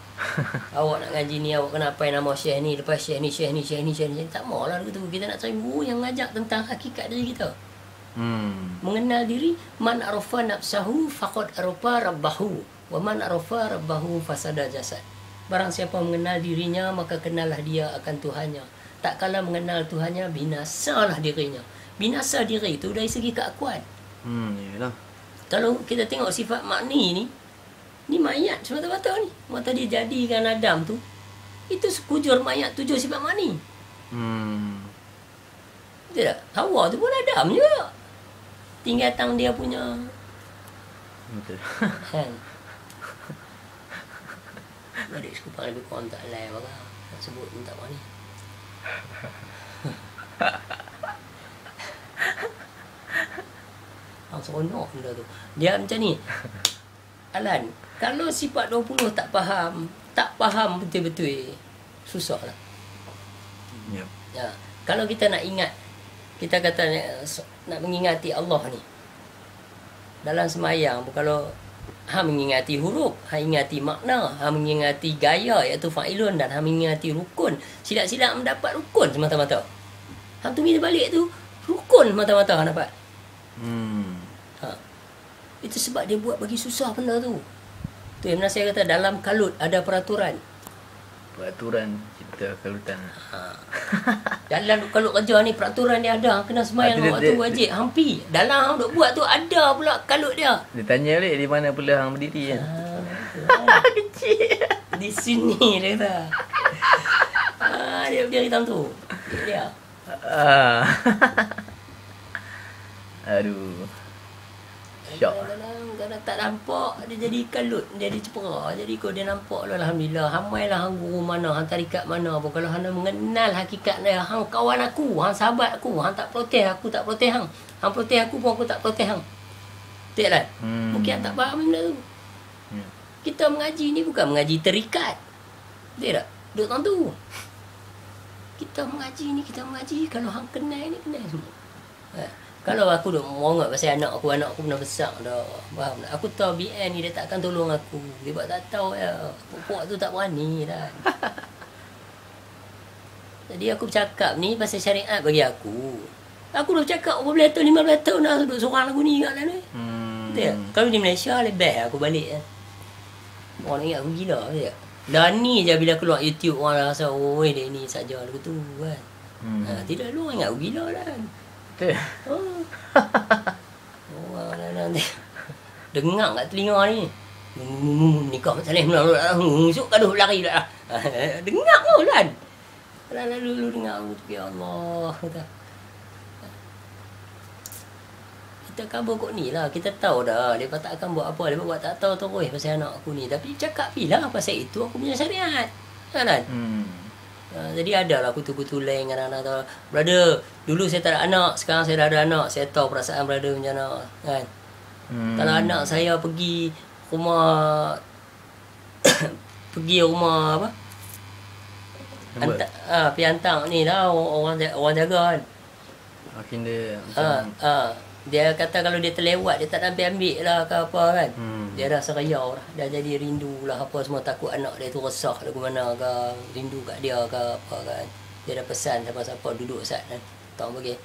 Awak nak ngaji ni, awak kena apa nama syekh ni, lepas syekh ni. Tak maulah gitu. Kita nak cari guru yang ngajak tentang hakikat diri kita. Mengenal diri, man arafa nafsahu faqad arafa rabbahu, wa man arafa rabbahu fasada jasad. Barang siapa mengenal dirinya, maka kenallah dia akan Tuhannya. Tak kala mengenal Tuhannya, binasalah dirinya. Binasa diri itu dari segi keakuan. Yalah. Kalau kita tengok sifat makni ni mayat semata-mata ni. Mata dia jadikan Adam tu, itu sekujur mayat 7 sifat makni. Betul tak? Hawa tu pun Adam juga. Tinggal tang dia punya. Betul. Kan? Adik sekupang lebih kurang tak lain apa nak sebut minta mana ni. Seronok benda tu. Dia macam ni. Alan, kalau sifat 20 tak faham betul-betul, susahlah. Yep. Ya. Kalau kita nak ingat, kita kata nak mengingati Allah ni dalam semayang, kalau hang mengingati huruf, hang mengingati makna, hang mengingati gaya iaitu fa'ilun, dan hang mengingati rukun, silap-silap mendapat rukun semata-mata. Hang tunggu balik tu rukun semata-mata hang dapat. Itu sebab dia buat bagi susah benda tu. Tu yang saya kata dalam kalut ada peraturan. Peraturan cipta kalutan. Dalam kalut kerja ni peraturan dia ada. Kena semayang waktu wajib. Hampir dalam hang duk buat tu ada pula kalut dia. Dia tanya balik di mana pula hang berdiri kan. Kecil. Di sini dia kata. Dia berdiri tam tu. Dia. Aduh. Syok. Kadang tak nampak dia jadi kalut, dia jadi cepera. Jadi kalau dia nampak lah, alhamdulillah, hamailah hang guru mana, hang tarikat mana pun, kalau hang mengenal hakikat dia, hang kawan aku, hang sahabat aku, hang tak protes aku, tak protes hang. Hang protes aku pun aku tak protes hang. Betul tak? Mungkin hang tak faham benda tu. Kita mengaji ni bukan mengaji terikat. Betul tak? Duk tentu. Kita mengaji kalau hang kenal ni kenal semua. Kalau aku duk merongak pasal anak aku pernah besar dah. Faham tak? Aku tahu BN ni dia takkan tolong aku. Dia buat tak tahu ya. Pokok tu tak berani dah. Jadi aku bercakap ni pasal syariat bagi aku. Aku dah bercakap 14 tahun, 15 tahun dah duduk seorang lagu ni kat ni. Betul. Kalau di Malaysia lebih aku balik kan. Orang ingat aku gila je. Dan ni je bila keluar YouTube orang rasa dia ni saja lagu tu kan. Tidak lu ingat aku gila dah. Nanti dengar kat telinga ni nikah Saleh esok gaduh lari dah. Dengar kau kan. Lalu dengar ya Allah kata. Kita kabur kok ni lah. Kita tahu dah dia tak akan buat apa, dia buat tak tahu terus pasal anak aku ni. Tapi cakap pilah pasal itu aku punya syariat. Kan? Jadi ada lah kutu-kutu lain kadang-kadang tahu. Brother, dulu saya tak ada anak, sekarang saya dah ada anak. Saya tahu perasaan brother macam mana kan. Kalau anak saya pergi rumah pergi rumah apa? Pergi hantar ni lah orang jaga kan. Makin dia Dia kata kalau dia terlewat dia tak nak ambil lah ke apa kan. Dia rasa riau lah. Dah jadi rindu lah apa semua. Takut anak dia tu resah lagu mana ke. Rindu kat dia ke apa kan. Dia dah pesan siapa-siapa duduk sat kan. Tak bagi.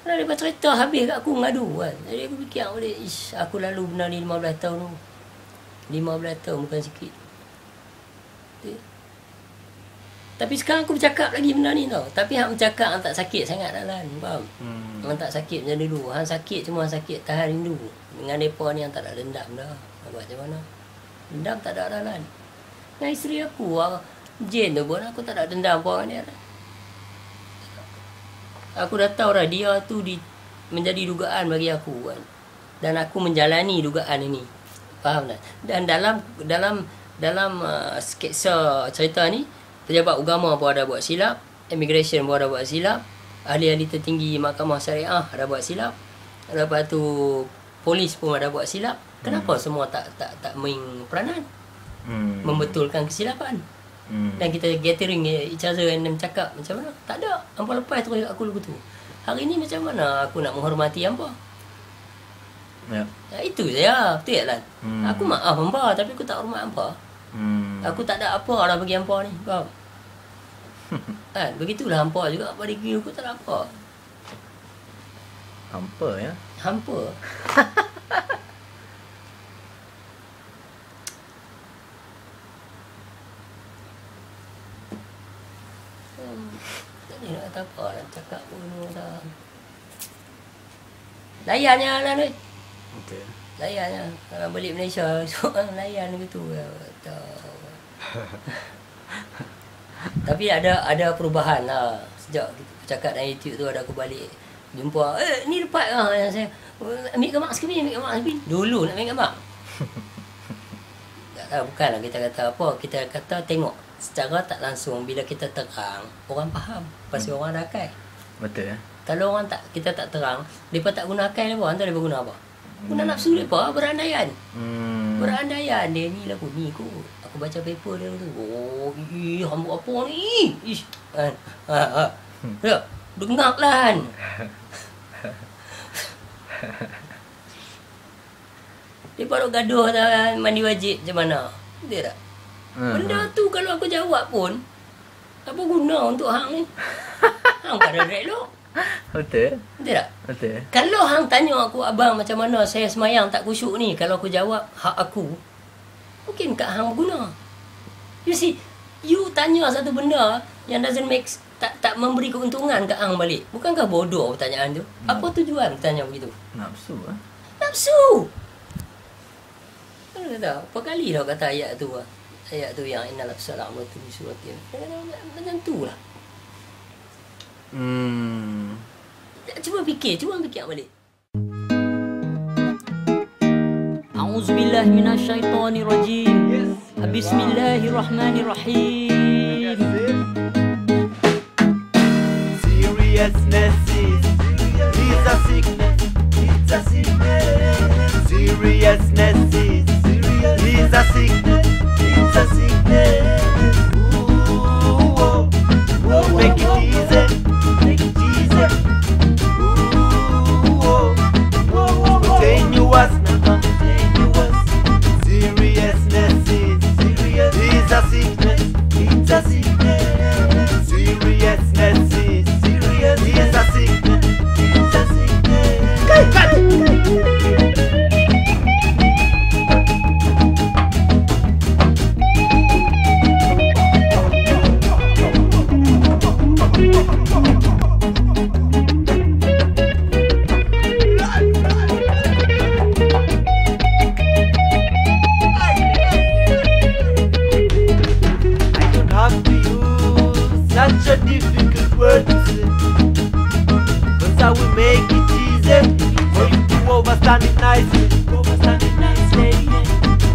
Kalau dia cerita habis kat aku ngadu kan. Jadi aku fikir balik. Aku lalu benda ni 15 tahun tu. 15 tahun bukan sikit. Tapi sekarang aku bercakap lagi benda ni tau. Tapi hang bercakap hang tak sakit sangat dah lah. Faham? Hang tak sakit macam dulu. Hang sakit cuma hang sakit tahan rindu. Dengan mereka ni hang tak ada dendam dah. Nak buat macam mana? Dendam tak ada dah lah. Dengan isteri aku, Jane tu pun aku tak ada dendam pun dengan dia lah. Aku dah tahu dah dia tu menjadi dugaan bagi aku kan. Dan aku menjalani dugaan ini. Faham tak? Dan dalam sketsa cerita ni, pejabat agama pun ada buat silap, immigration pun ada buat silap, ahli-ahli tertinggi mahkamah syariah ada buat silap, lepas tu polis pun ada buat silap. Kenapa semua tak main peranan membetulkan kesilapan? Dan kita gathering each other and cakap macam mana? Tak ada. Hampa lepas terus aku lupa tu. Hari ni macam mana aku nak menghormati hampa? Ya. Itu saja. Betul tak? Aku maaf hampa tapi aku tak hormat hampa. Aku tak ada apa lah bagi hampa ni. Faham? Kan? Begitulah hampa juga pada diri aku tak ada apa. Hampa ya? Hampa. Tak ada nak kata apa nak cakap pun dah. Layannya lah ni. Okey. Layannya. Kalau balik Malaysia, layan gitu. Tapi ada perubahan lah. Sejak kita cakap dalam YouTube tu ada aku balik. Jumpa, ni lepas lah yang saya. Ambil gambar sekali, ambil gambar sekali. Dulu nak ambil gambar. Tak tahu, bukanlah kita kata apa. Kita kata tengok. Secara tak langsung bila kita terang, orang faham. Pasti orang ada akal. Betul ya. Kalau orang kita tak terang, mereka tak guna akal apa? Entah mereka guna apa? Guna nafsu mereka, berandaian. Berandaian dia ni lah ni kot. Aku baca paper dia tu. Oh, hamba apa ni? Ish. Ya, dengak lah. Dia baru gaduh mandi wajib macam mana? Betul tak? Benda tu kalau aku jawab pun, apa guna untuk hang ni? Hang pada elok. Betul. Betul tak? Betul. Kalau hang tanya aku, abang macam mana saya semayang tak khusyuk ni, kalau aku jawab hak aku, mungkin kat hang berguna. You see, you tanya satu benda yang doesn't make tak memberi keuntungan kat hang balik. Bukankah bodoh pertanyaan tu? Apa tujuan tanya begitu? Nafsu ah. Nafsu. Kata apa kali dah kata ayat tu ah. Ayat tu yang innal absara wa tusuwatin. Macam tu lah. Cuba fikir balik. A'udzubillahi minasyaitonirrajim. Bismillahirrahmanirrahim. Seriousness is a sickness. It's a sickness. Seriousness is a sickness. It's a sickness. Ooh, oh, oh, make it easy. Make it easy. Ooh, oh, oh, continuous, not continuous. Seriousness is a sickness. It's a sickness. Seriousness is a sickness. It's a sickness. Such a difficult word to say, but I will make it easy for you to overstand it nicely. Overstand it nicely.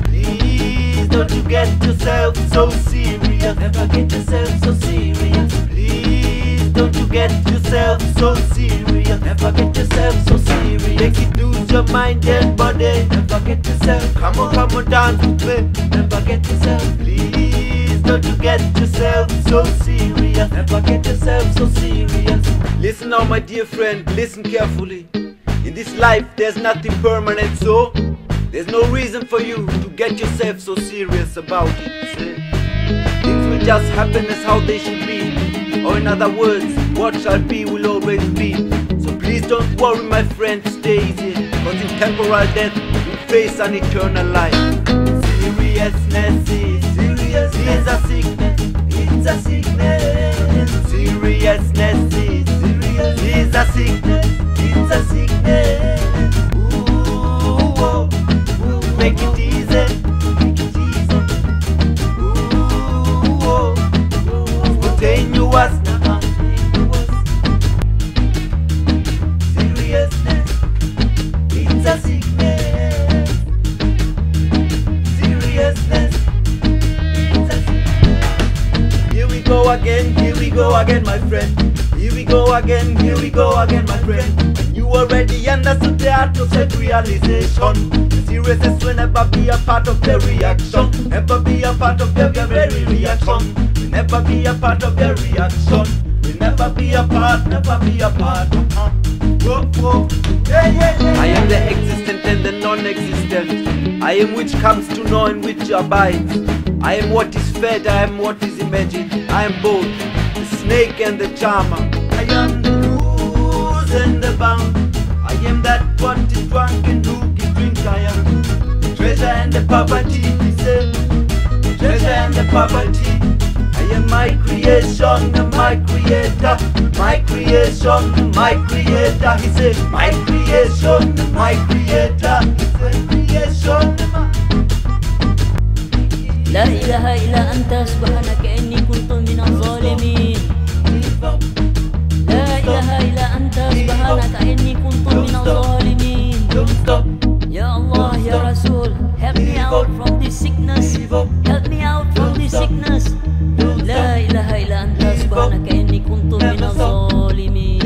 Please don't don't you get yourself so serious. Never get yourself so serious. Please don't you get yourself so serious. Never get yourself so serious. Make it lose your mind and body. Never get yourself. Come on, dance with me. Never get yourself. Please don't you get yourself so serious. Never get yourself so serious. Listen now, my dear friend, listen carefully. In this life, there's nothing permanent, so there's no reason for you to get yourself so serious about it. See? Things will just happen as how they should be. Or in other words, what shall be will always be. So please don't worry, my friend, stay easy. Cause in temporal death, you face an eternal life. Seriousness is a sickness. It's a sickness. Seriousness is a sickness. It's a sickness. Ooh, oh, ooh, make it easy. Make it easy. Ooh, oh, spontaneous. Seriousness. It's a sickness. Seriousness. It's a sickness. Here we go again, my friend. Here we go again, my friend. When you already understood the art of self-realization, seriousness will never be a part of the reaction. Never be a part of the very reaction. Will never be a part of the reaction. Will never be a part, never be a part. Whoa, whoa. I am the existent and the non-existent. I am which comes to know and which abides. I am what is fed, I am what is imagined. I am both the snake and the charmer. I am the rose and the bound. I am that what is drunk and who can drink. I am the treasure and the poverty. He said, the treasure and the poverty. I am my creation, my creator. My creation, my creator. He said, my creation, my creator. My creation, my لا إله إلا أنت سبحانك إني كنت من الظالمين. لا إله إلا أنت سبحانك إني كنت من الظالمين. يا الله يا رسول, help me out from this sickness. Help me out from this sickness. لا إله إلا أنت سبحانك إني كنت من الظالمين.